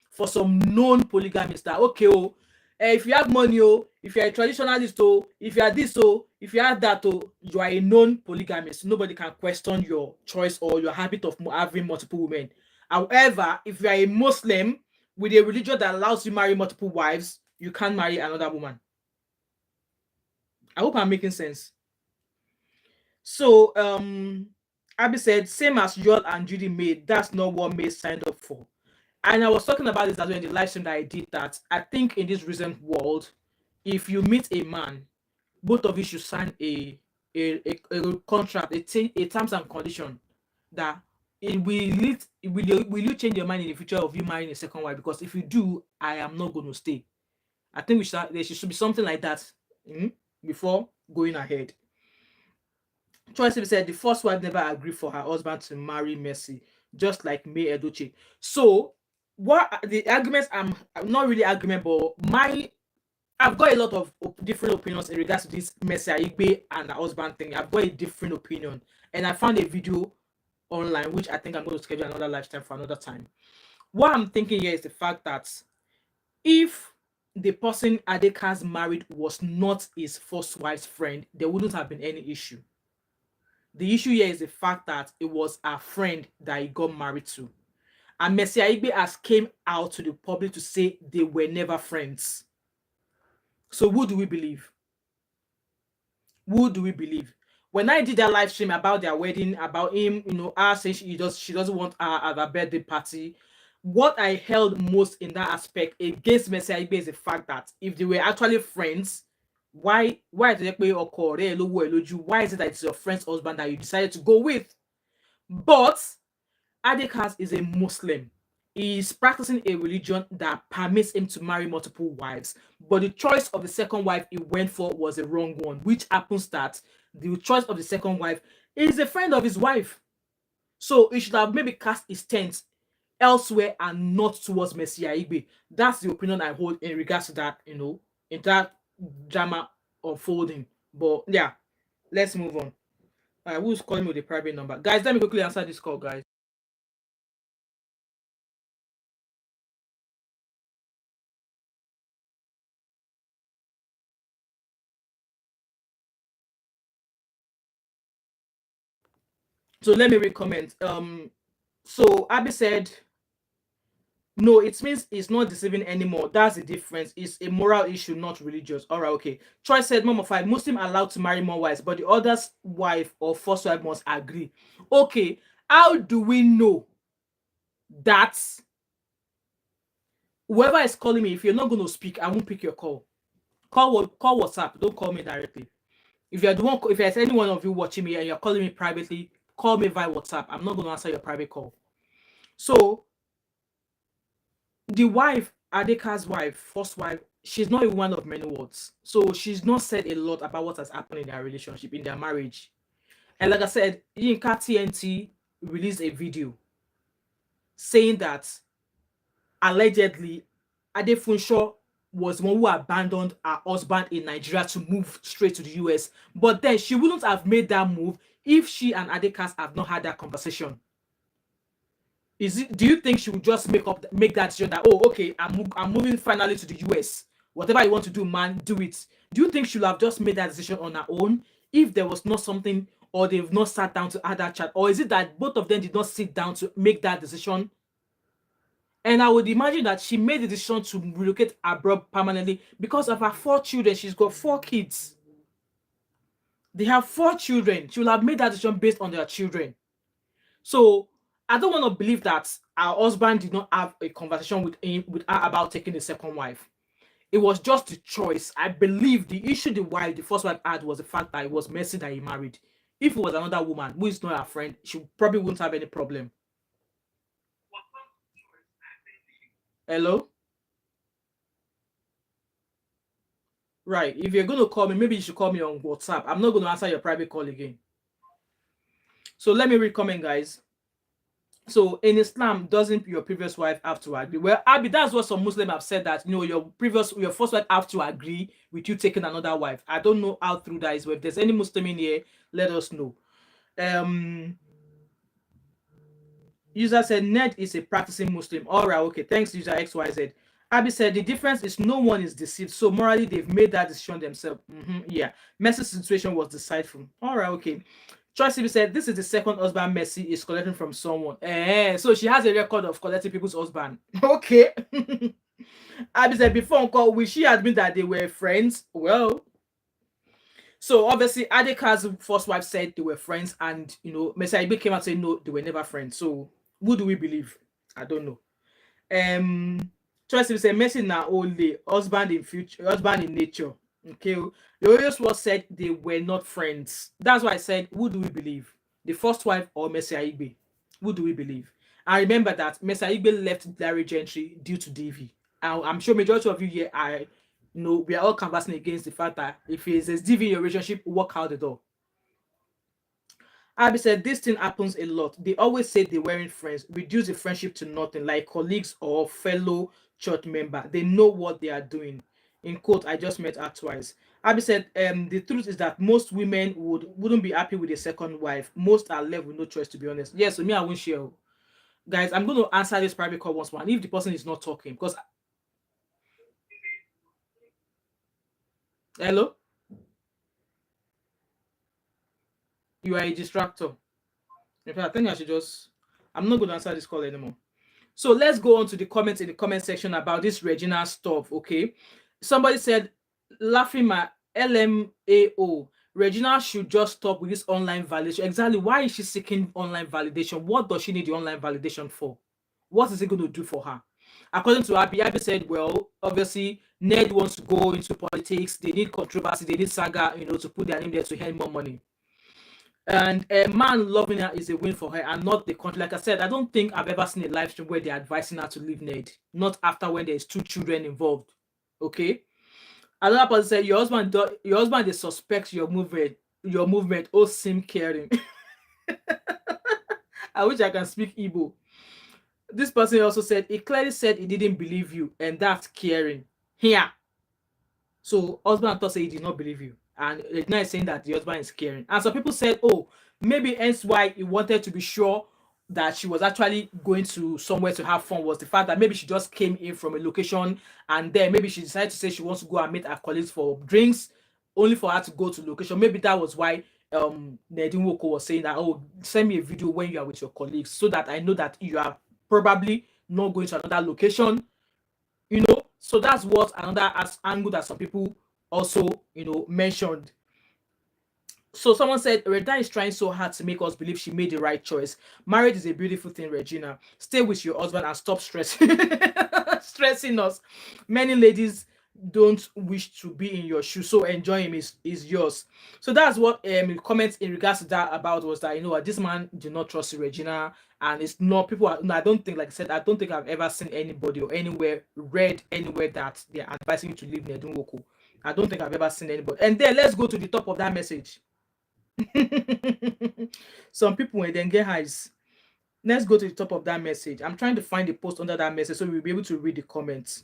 for some known polygamists that, okay, if you have money, if you're a traditionalist, if you are this, if you are that, you are a known polygamist. Nobody can question your choice or your habit of having multiple women. However, if you are a Muslim with a religion that allows you to marry multiple wives, you can't marry another woman. I hope I'm making sense. So, Abby said, same as Yul and Judy made, that's not what May signed up for. And I was talking about this as well in the live stream that I did, that I think in this recent world, if you meet a man, both of you should sign a contract, a terms and condition that will you change your mind in the future of you marrying a second wife? Because if you do, I am not going to stay. I think there should be something like that before going ahead. Choice said the first wife never agreed for her husband to marry Mercy, just like May Edochie. So, what the arguments? I'm not really argument, but I've got a lot of different opinions in regards to this Mercy Aigbe and her husband thing. I've got a different opinion, and I found a video online which I think I'm going to schedule another live stream for another time. What I'm thinking here is the fact that if the person Adeka's married was not his first wife's friend, there wouldn't have been any issue. The issue here is the fact that it was a friend that he got married to. And Mercy Aigbe has came out to the public to say they were never friends. So who do we believe? Who do we believe? When I did that live stream about their wedding, about him, her saying she doesn't want her at her birthday party, what I held most in that aspect against Mercy Aigbe is the fact that if they were actually friends, why why is it that it's your friend's husband that you decided to go with? But Adekas is a Muslim. He is practicing a religion that permits him to marry multiple wives. But the choice of the second wife he went for was a wrong one, which happens that the choice of the second wife is a friend of his wife. So he should have maybe cast his tent elsewhere and not towards Mercy Aigbe. That's the opinion I hold in regards to that, in that drama unfolding. But yeah, let's move on. Who's calling me with a private number? Guys, let me quickly answer this call, guys. So let me read comment. So Abby said, no, it means it's not deceiving anymore. That's the difference. It's a moral issue, not religious. All right, okay. Troy said, Mom of 5, Muslim allowed to marry more wives, but the other's wife or first wife must agree. Okay, how do we know that whoever is calling me, if you're not going to speak, I won't pick your call. Call WhatsApp. Don't call me directly. If there's any one of you watching me and you're calling me privately, call me via WhatsApp. I'm not going to answer your private call. So the wife, Adeka's wife, first wife, she's not a woman of many words. So she's not said a lot about what has happened in their relationship, in their marriage. And like I said, Yinka TNT released a video saying that allegedly Adefunsho was the one who abandoned her husband in Nigeria to move straight to the US. But then she wouldn't have made that move if she and Adekas have not had that conversation. Do you think she would just make that decision that, oh, okay, I'm moving finally to the US, whatever you want to do, man, do it? Do you think she'll have just made that decision on her own if there was not something, or they've not sat down to have that chat? Or is it that both of them did not sit down to make that decision? And I would imagine that she made the decision to relocate abroad permanently because of her 4 children. She's got 4 kids. They have 4 children. She will have made that decision based on their children. So I don't want to believe that her husband did not have a conversation with her about taking a second wife. It was just a choice. I believe the issue the first wife had was the fact that it was Mercy that he married. If it was another woman who is not her friend, she probably wouldn't have any problem. Hello? Right. If you're going to call me, maybe you should call me on WhatsApp. I'm not going to answer your private call again. So let me read comment, guys. So in Islam, doesn't your previous wife have to agree? Well, Abby, that's what some Muslims have said, that your first wife have to agree with you taking another wife. I don't know how true that is. But if there's any Muslim in here, let us know. User said Ned is a practicing Muslim. All right, okay. Thanks, user XYZ. Abby said the difference is no one is deceived, so morally they've made that decision themselves. Yeah, Mercy's situation was decideful. All right, okay. Tracy said this is the second husband Mercy is collecting from someone. So she has a record of collecting people's husband. Okay. Abby said before uncle, will she admit that they were friends? Well, so obviously Adeka's first wife said they were friends, and Mercy Aigbe came out saying no, they were never friends. So who do we believe? I don't know. Tracy said Mercy na only husband in nature. Okay, the Orioles was said they were not friends. That's why I said, who do we believe? The first wife or Mercy Aigbe? Who do we believe? And remember that Mercy Aigbe left Larry Gentry due to DV. I'm sure majority of you here we are all conversing against the fact that if there's DV in your relationship, walk out the door. Abby said this thing happens a lot. They always say they weren't friends, reduce the friendship to nothing, like colleagues or fellow church member. They know what they are doing. In quote, I just met her twice. Abby said, the truth is that most women wouldn't be happy with a second wife. Most are left with no choice, to be honest. Yes, so me, I won't share. Guys, I'm going to answer this private call once more. And if the person is not talking, because hello? You are a distractor. In fact, I think I should I'm not going to answer this call anymore. So let's go on to the comments in the comment section about this Regina stuff, okay? Somebody said, laughing my LMAO, Regina should just stop with this online validation. Exactly. Why is she seeking online validation? What does she need the online validation for? What is it going to do for her? According to Abby said, well, obviously, Ned wants to go into politics. They need controversy. They need saga, to put their name there to earn more money. And a man loving her is a win for her and not the country. Like I said, I don't think I've ever seen a live stream where they're advising her to leave Ned. Not after when there's 2 children involved. Okay? Another person said, your husband they suspects your movement. Oh, seem caring. I wish I can speak Igbo. This person also said, he clearly said he didn't believe you, and that's caring. Here. So husband thought say he did not believe you. And Regina is saying that the husband is caring. And some people said, oh, maybe hence why he wanted to be sure that she was actually going to somewhere to have fun was the fact that maybe she just came in from a location and then maybe she decided to say she wants to go and meet her colleagues for drinks only for her to go to location. Maybe that was why Ned Nwoko was saying that, oh, send me a video when you are with your colleagues so that I know that you are probably not going to another location. So that's what another angle that some people also mentioned. So someone said Regina is trying so hard to make us believe she made the right choice. Marriage is a beautiful thing, Regina. Stay with your husband and stop stressing stressing us. Many ladies don't wish to be in your shoes, so enjoy him is yours. So that's what comments in regards to that about was that this man did not trust Regina, and it's not people are, no, I don't think, like I said, I don't think I've ever seen anybody or read anywhere that they're advising you to leave Ned Nwoko. I don't think I've ever seen anybody. And then let's go to the top of that message. Some people when they get highs. Let's go to the top of that message. I'm trying to find the post under that message so we'll be able to read the comments.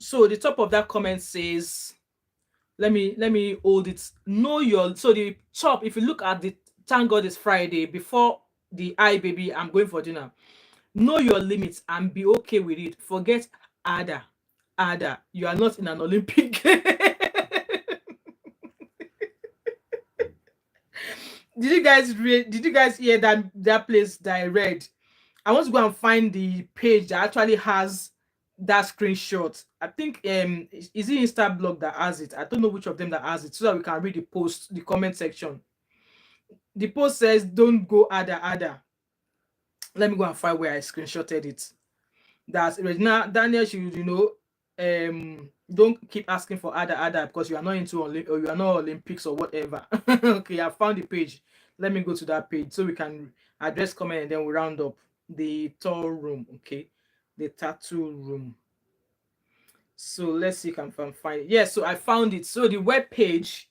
So the top of that comment says, let me hold it. So the top, if you look at the thank God it's Friday before the baby, I'm going for dinner. Know your limits and be okay with it. Forget Ada. You are not in an Olympic. Did you guys hear that place that I read? I want to go and find the page that actually has that screenshot. I think is it Instablog that has it? I don't know which of them that has it, so that we can read the comment section. The post says, don't go Ada. Let me go and find where I screenshotted it. That's Regina Daniel should don't keep asking for Ada because you are not into or you are not Olympics or whatever. Okay, I found the page. Let me go to that page so we can address comment and then we'll round up the tour room. Okay, the tattoo room. So let's see if I can find it. Yeah, so I found it. So the web page,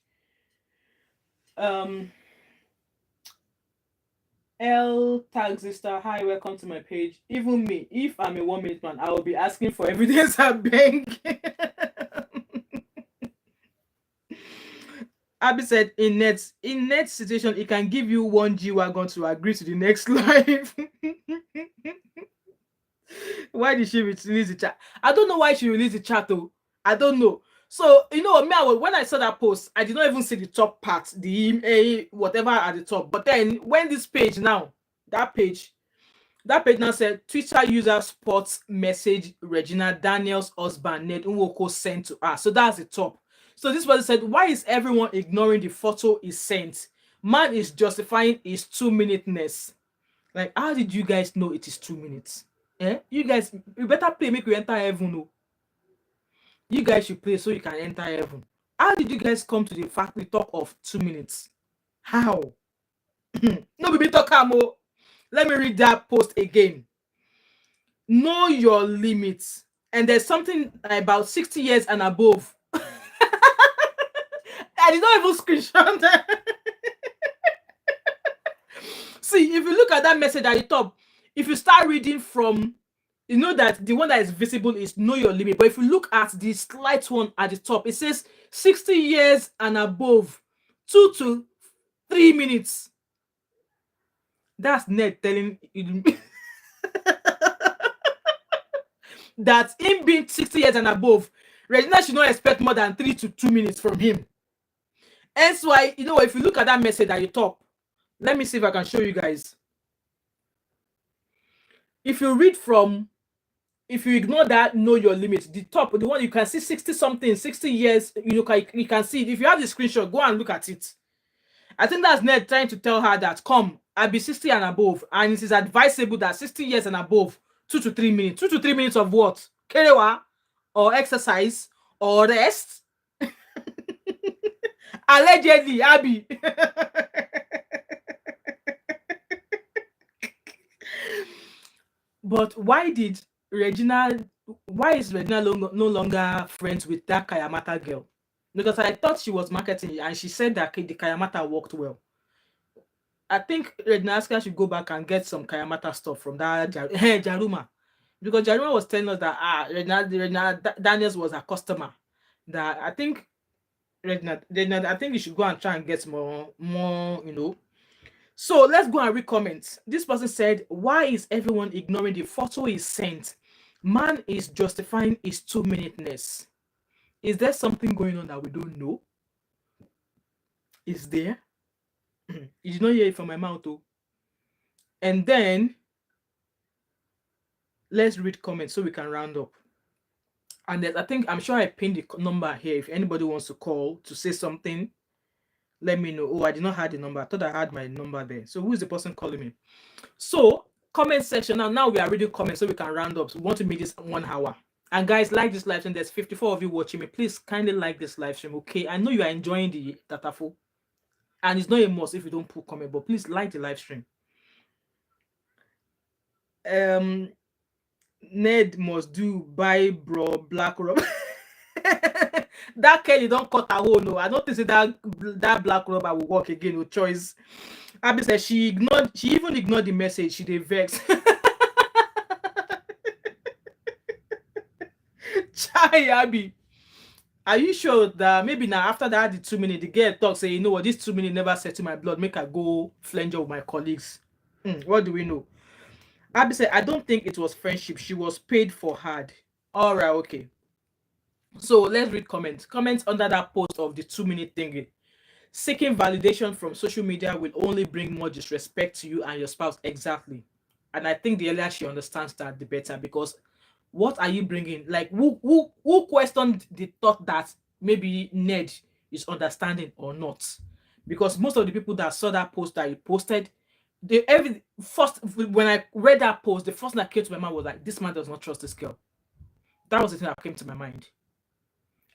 L tag sister, hi, welcome to my page. Even me, if I'm a 1 minute man, I will be asking for evidence at bank. Abby said, in Ned's situation, it can give you 1 G-Wagon to agree to the next life. Why did she release the chat? I don't know why she released the chat though. I don't know. So when I saw that post, I did not even see the top part, the whatever at the top. But then when this page now, that page now said Twitter user sports message Regina Daniels' husband Ned Nwoko sent to her. So that's the top. So this person said, why is everyone ignoring the photo he sent? Man is justifying his 2-minuteness. Like, how did you guys know it is 2 minutes? You guys, you better play, make you enter heaven. No? You guys should play so you can enter heaven. How did you guys come to the fact we talk of 2 minutes? How? No, baby, talk more. Let me read that post again. Know your limits. And there's something about 60 years and above. I did not even screenshot that. See, if you look at that message at the top, if you start reading from, that the one that is visible is know your limit. But if you look at the slight one at the top, it says 60 years and above, 2 to 3 minutes. That's Ned telling you that him being 60 years and above, Regina should not expect more than 3 to 2 minutes from him. Hence why, if you look at that message at the top, let me see if I can show you guys. If you read from, if you ignore that, know your limit, the top, the one you can see 60 something, 60 years, you can see it. If you have the screenshot, go and look at it. I think that's Ned trying to tell her that, come, I'll be 60 and above, and it is advisable that 60 years and above, 2 to 3 minutes. 2 to 3 minutes of what? Kerewa, or exercise, or rest. Allegedly, Abby. But why is Regina no longer friends with that Kayamata girl? Because I thought she was marketing and she said that the Kayamata worked well. I think Regina Aska should go back and get some Kayamata stuff from that Jaruma. Because Jaruma was telling us that Regina Daniels was a customer. That I think Regina, I think you should go and try and get more, So let's go and read comments. This person said, why is everyone ignoring the photo he sent? Man is justifying his 2-minuteness. Is there something going on that we don't know? Is there? You did not hear it from my mouth, though. And then let's read comments so we can round up. And then I'm sure I pinned the number here. If anybody wants to call to say something, let me know. Oh, I did not have the number. I thought I had my number there. So who is the person calling me? So comment section. Now we are reading comments so we can round up. So we want to make this 1 hour. And guys, like this live stream. There's 54 of you watching me. Please kindly like this live stream. Okay, I know you are enjoying the Tatafo, and it's not a must if you don't put comment, but please like the live stream. Ned must do buy bro black rub. That Kelly don't cut a hole. No, I don't think that black rubber will work again with choice. Abby said she even ignored the message. She did vex. Chai Abby. Are you sure that maybe now after that the 2 minutes, the girl talk say, you know what, this 2 minutes never set to my blood, make I go flanger with my colleagues. What do we know? Abby said, I don't think it was friendship. She was paid for hard. All right, okay. So let's read comments. Comments under that post of the 2-minute thingy. Seeking validation from social media will only bring more disrespect to you and your spouse. Exactly. And I think the earlier she understands that, the better. Because what are you bringing? Like, who questioned the thought that maybe Ned is understanding or not? Because most of the people that saw that post that he posted, when I read that post, the first thing that came to my mind was like, this man does not trust this girl. That was the thing that came to my mind.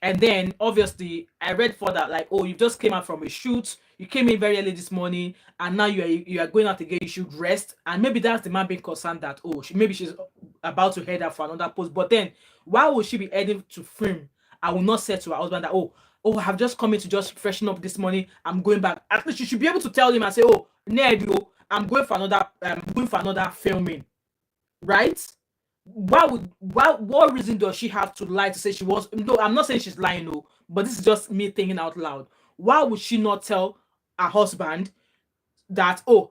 And then obviously I read further, like, oh, you just came out from a shoot, you came in very early this morning, and now you are going out again, you should rest. And maybe that's the man being concerned that, oh, maybe she's about to head out for another post. But then why would she be heading to film? I will not say to her husband that, oh, I have just come in to just freshen up this morning, I'm going back. At least you should be able to tell him and say, oh, Ned, I'm going for another filming, right? What reason does she have to lie to say she was? No, I'm not saying she's lying, no, but this is just me thinking out loud. Why would she not tell her husband that, oh,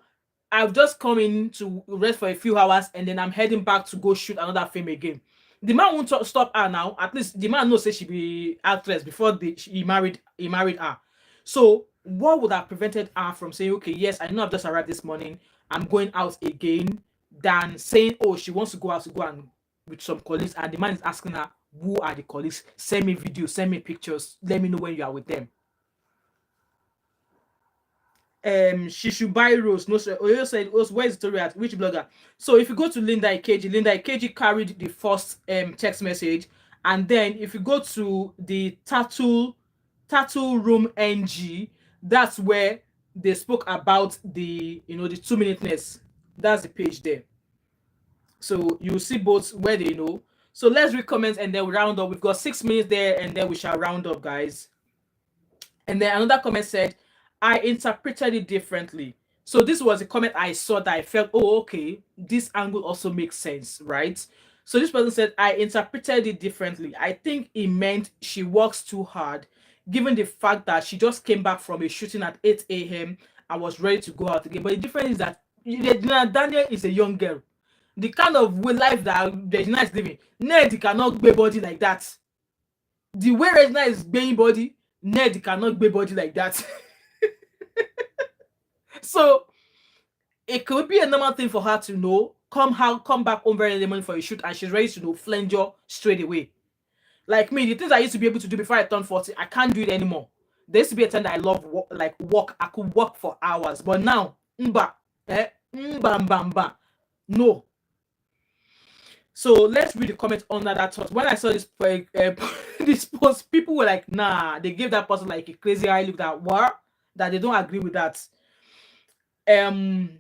I've just come in to rest for a few hours and then I'm heading back to go shoot another film again? The man won't stop her now. At least the man knows say she be actress before he married her. So what would have prevented her from saying, okay, yes, I know I've just arrived this morning, I'm going out again, than saying, oh, she wants to go out to go and with some colleagues, and the man is asking her, who are the colleagues? Send me videos, send me pictures, let me know when you are with them. She should buy rose. No, sir. Oyo said, where is the story at? Which blogger? So if you go to Linda Ikeji carried the first text message, and then if you go to the tattoo room NG, that's where they spoke about the the 2-minuteness. That's the page there. So you see both where they know. So let's read comments and then we round up. We've got 6 minutes there and then we shall round up, guys. And then another comment said, I interpreted it differently. So this was a comment I saw that I felt, oh, okay, this angle also makes sense, right? So this person said, I interpreted it differently. I think it meant she works too hard, given the fact that she just came back from a shooting at 8 a.m. and was ready to go out again. But the difference is that Daniel is a young girl. The kind of life that Regina is living, Ned cannot be body like that. The way Regina is being body, Ned cannot be body like that. So it could be a normal thing for her to know, come back home very early morning for a shoot, and she's ready to flanger straight away. Like me, the things I used to be able to do before I turned 40, I can't do it anymore. There used to be a time that I love walk. I could walk for hours, but now, mba, no. So let's read the comment under that thought. When I saw this this post, people were like, nah, they gave that person like a crazy eye look that what? That they don't agree with that. And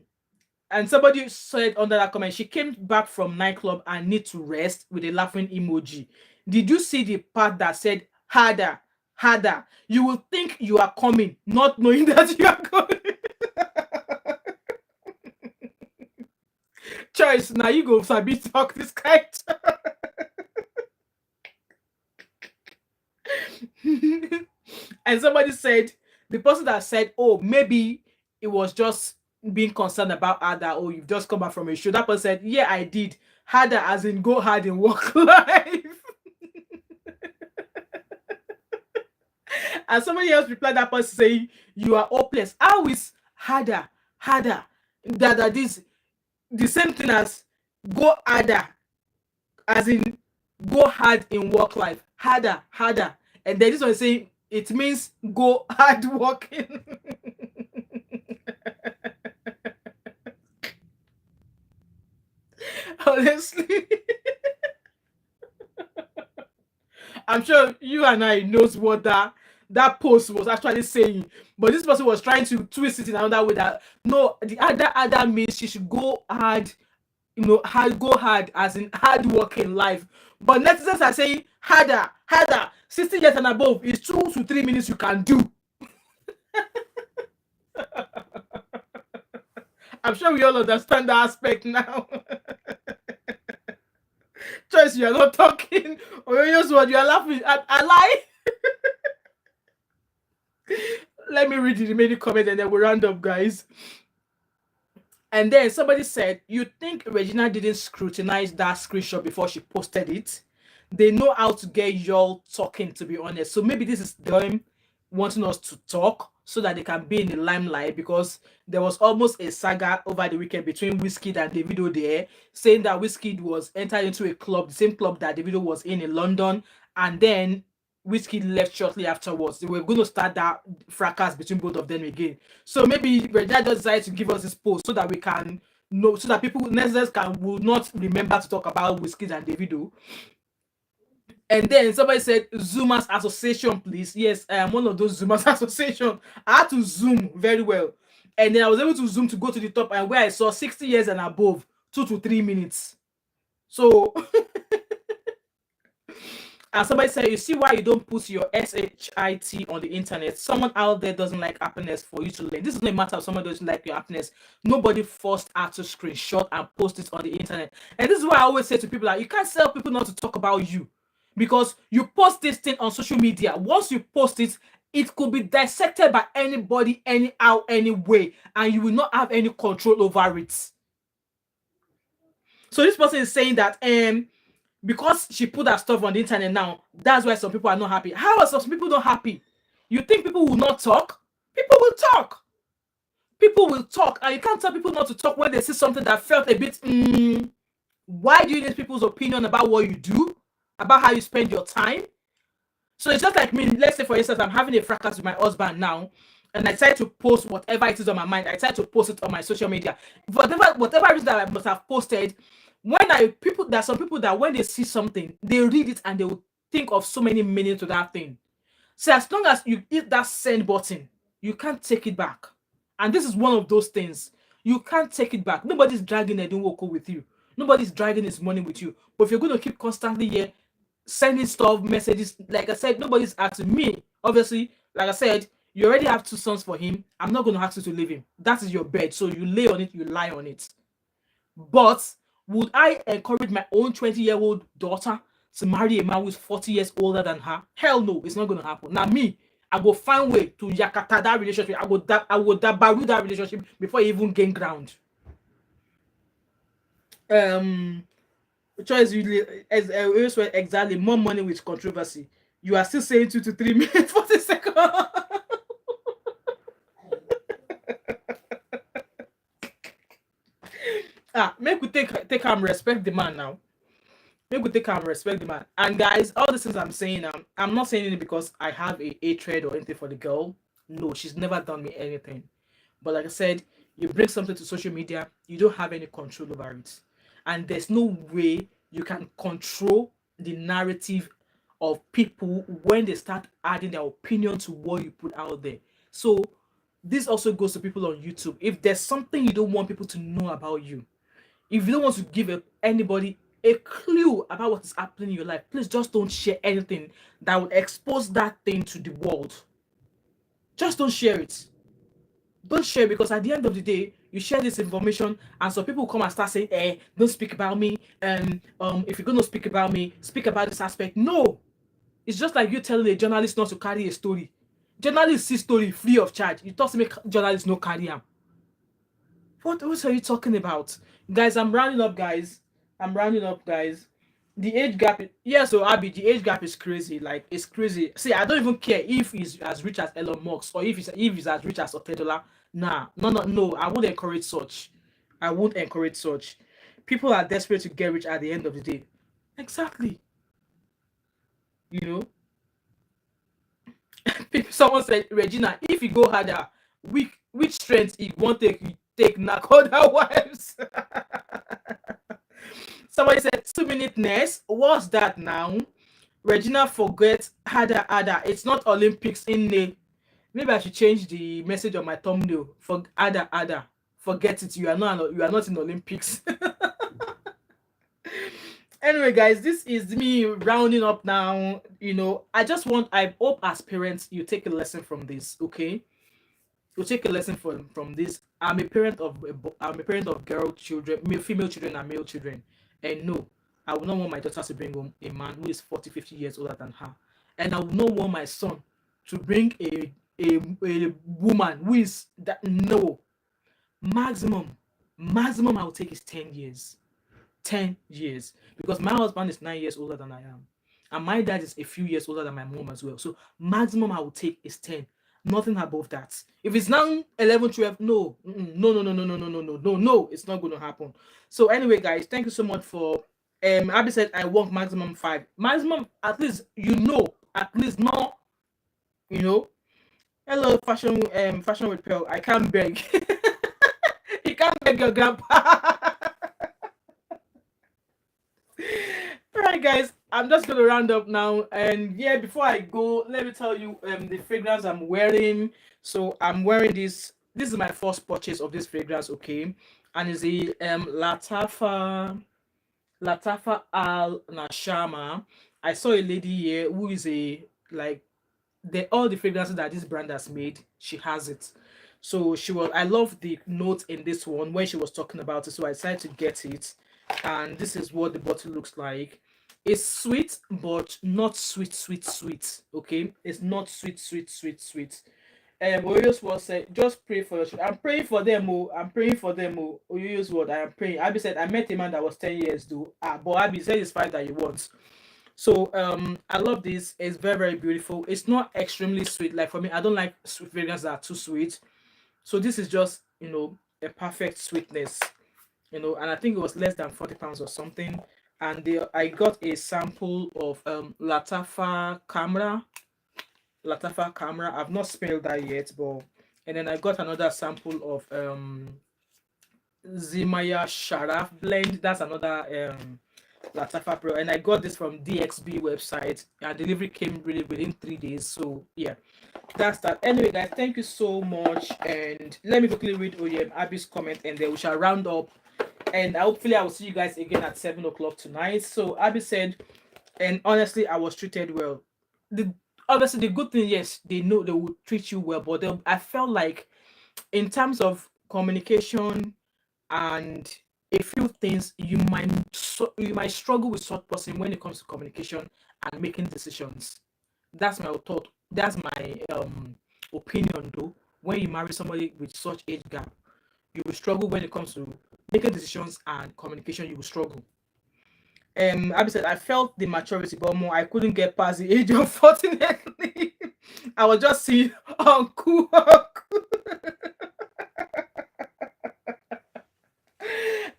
somebody said under that comment, she came back from nightclub and need to rest with a laughing emoji. Did you see the part that said harder, harder? You will think you are coming, not knowing that you are coming. Choice, now you go sabi talk this kind. And somebody said, the person that said, oh, maybe it was just being concerned about harder, or you've just come back from a show. That person said, yeah, I did. Harder as in go hard in work life. And somebody else replied that person saying, you are hopeless. How is harder, harder? That is the same thing as go harder, as in go hard in work life. Harder, harder. And then this one is saying it means go hard working. Honestly. I'm sure you and I knows what that post was actually saying, but this person was trying to twist it in another way that no, the other means she should go hard, go hard as in hard work in life. But netizens are saying harder, harder. 60 years and above is 2 to 3 minutes you can do. I'm sure we all understand that aspect now. Choice, you are not talking, or you are laughing. I lie. Let me read the remaining comment and then we'll round up, guys. And then somebody said, you think Regina didn't scrutinize that screenshot before she posted it? They know how to get y'all talking, to be honest. So maybe this is them wanting us to talk so that they can be in the limelight, because there was almost a saga over the weekend between Wizkid and Davido there, saying that Wizkid was entered into a club, the same club that Davido was in London, and then Wizkid left shortly afterwards. They were going to start that fracas between both of them again. So maybe Regina just decided to give us this post so that we can know, so that people will not remember to talk about Wizkid and Davido. And then somebody said, Zoomers Association, please. Yes, I am one of those Zoomers Association. I had to zoom very well. And then I was able to zoom to go to the top, and where I saw 60 years and above, 2 to 3 minutes. So, and somebody said, you see why you don't put your SHIT on the internet? Someone out there doesn't like happiness for you to learn. This is not a matter of someone doesn't like your happiness. Nobody forced her to screenshot and post it on the internet. And this is why I always say to people that you can't tell people not to talk about you. Because you post this thing on social media. Once you post it, it could be dissected by anybody, anyhow, anyway, and you will not have any control over it. So this person is saying that because she put that stuff on the internet now, that's why some people are not happy. How are some people not happy? You think people will not talk? People will talk. People will talk, and you can't tell people not to talk when they see something that felt a bit. Why do you need people's opinion about what you do? About how you spend your time? So it's just like me. Let's say, for instance, I'm having a fracas with my husband now, and I decide to post whatever it is on my mind. I decide to post it on my social media. Whatever reason that I must have posted, there's some people that when they see something, they read it and they will think of so many meanings to that thing. So as long as you hit that send button, you can't take it back. And this is one of those things. You can't take it back. Nobody's dragging Ned Nwoko with you. Nobody's dragging his money with you. But if you're going to keep constantly here sending stuff, messages, like I said, nobody's asking me. Obviously, like I said, you already have 2 sons for him. I'm not going to ask you to leave him. That is your bed. So you lay on it, you lie on it. But would I encourage my own 20-year-old daughter to marry a man who's 40 years older than her? Hell no, it's not going to happen. Now me, I go find way to yakata that relationship. I will dabaru that relationship before you even gain ground. Choice exactly more money with controversy. You are still saying 2 to 3 minutes 40 seconds. Make we take him respect the man now. Make we take him respect the man. And guys, all the things I'm saying, I'm not saying it because I have a hatred or anything for the girl. No, she's never done me anything. But like I said, you bring something to social media, you don't have any control over it. And there's no way you can control the narrative of people when they start adding their opinion to what you put out there. So this also goes to people on YouTube. If there's something you don't want people to know about you, if you don't want to give anybody a clue about what is happening in your life, please just don't share anything that would expose that thing to the world. Just don't share it. Don't share, because at the end of the day, you share this information and some people come and start saying, don't speak about me. If you're gonna speak about me, speak about this aspect. No, it's just like you telling a journalist not to carry a story. Journalists see story free of charge. You thought to make journalists no carry them. What are you talking about? Guys, I'm rounding up, guys. I'm rounding up, guys. The age gap, yeah, so Abby, the age gap is crazy. Like, it's crazy. See, I don't even care if he's as rich as Elon Musk or if he's as rich as Otedola. Nah, no. I won't encourage such. I won't encourage such. People are desperate to get rich at the end of the day. Exactly. You know, someone said, Regina, if you go harder, which strength you won't take knock other wives. Somebody said 2 minute nurse. What's that now? Regina, forget harder. It's not Olympics in the. Maybe I should change the message on my thumbnail. For harder. Forget it. You are not in Olympics. Anyway, guys, this is me rounding up now. I hope as parents you take a lesson from this. Okay, you take a lesson from this. I'm a parent of girl children, female children and male children, and no, I would not want my daughter to bring home a man who is 40, 50 years older than her, and I would not want my son to bring a woman who is that. No, maximum I will take is 10 years. 10 years, because my husband is 9 years older than I am, and my dad is a few years older than my mom as well. So maximum I will take is 10, nothing above that. If it's now 11, 12, no. No, it's not going to happen. So anyway, guys, thank you so much for Abby said I want maximum 5, maximum, at least, at least, no, you know hello, fashion with Pearl. I can't beg. You can't beg your grandpa. Alright, guys, I'm just gonna round up now, and yeah, before I go, let me tell you the fragrance I'm wearing. So I'm wearing this. This is my first purchase of this fragrance, okay, and it's a Latafa Al Nashama. I saw a lady here who is a like all the fragrances that this brand has made, she has it. So I love the note in this one when she was talking about it, so I decided to get it, and this is what the bottle looks like. It's sweet, but not sweet. Okay, it's not sweet. Oyoyo's word said, just pray for your children. I'm praying for them. I'm praying for them. Oyoyo's word, I am praying. Abby said, I met a man that was 10 years though. But Abby said it's 5 that he wants. So I love this. It's very, very beautiful. It's not extremely sweet. Like for me, I don't like sweet fragrances that are too sweet. So this is just, a perfect sweetness. And I think it was less than 40 pounds or something. And I got a sample of Latafa Camera. I've not smelled that yet, but and then I got another sample of Zimaya Sharaf blend. That's another Latafa Pro, and I got this from DXB website. Delivery came really within 3 days. So yeah, that's that. Anyway, guys, thank you so much, and let me quickly read Abby's comment, and then we shall round up. And hopefully I will see you guys again at 7 o'clock tonight. So Abby said, and honestly, I was treated well. Obviously the good thing, yes, they know they will treat you well, but I felt like in terms of communication and a few things, you might struggle with such person when it comes to communication and making decisions. That's my thought. That's my opinion though. When you marry somebody with such age gap, you will struggle when it comes to making decisions and communication. You will struggle. Abby said, I felt the maturity, but more I couldn't get past the age, unfortunately. I was just seeing uncle.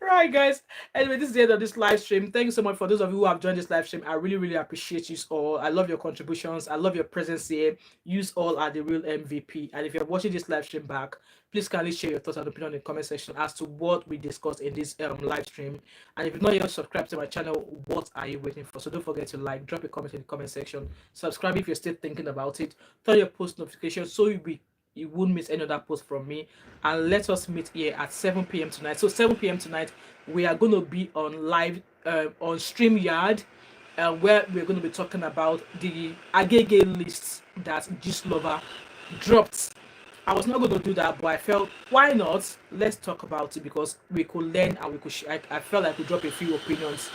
Right, guys. Anyway, this is the end of this live stream. Thank you so much for those of you who have joined this live stream. I really, really appreciate you all. I love your contributions. I love your presence here. You all are the real MVP. And if you're watching this live stream back, please kindly share your thoughts and opinion in the comment section as to what we discussed in this live stream. And if you've not yet subscribed to my channel, what are you waiting for? So don't forget to like, drop a comment in the comment section, subscribe if you're still thinking about it, turn your post notifications so you won't miss any other post from me, and let us meet here at 7 p.m. tonight. So 7 p.m. tonight, we are going to be on live on StreamYard, where we're going to be talking about the Agege lists that Gistlover dropped. I was not going to do that, but I felt, why not? Let's talk about it because we could learn and we could. I felt like we drop a few opinions,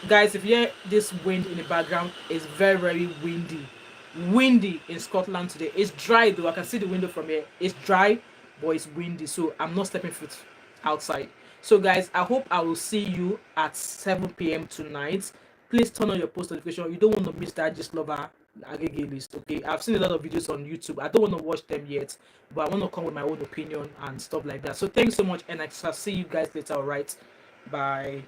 guys. If you hear this wind in the background, it's very, very windy in Scotland today. It's dry though. I can see the window from here. It's dry, but it's windy, so I'm not stepping foot outside. So guys, I hope I will see you at 7 p.m. tonight. Please turn on your post notification. You don't want to miss that Gistlover Agege list. Okay, I've seen a lot of videos on YouTube. I don't want to watch them yet, but I want to come with my own opinion and stuff like that. So thanks so much, and I shall see you guys later. All right, bye.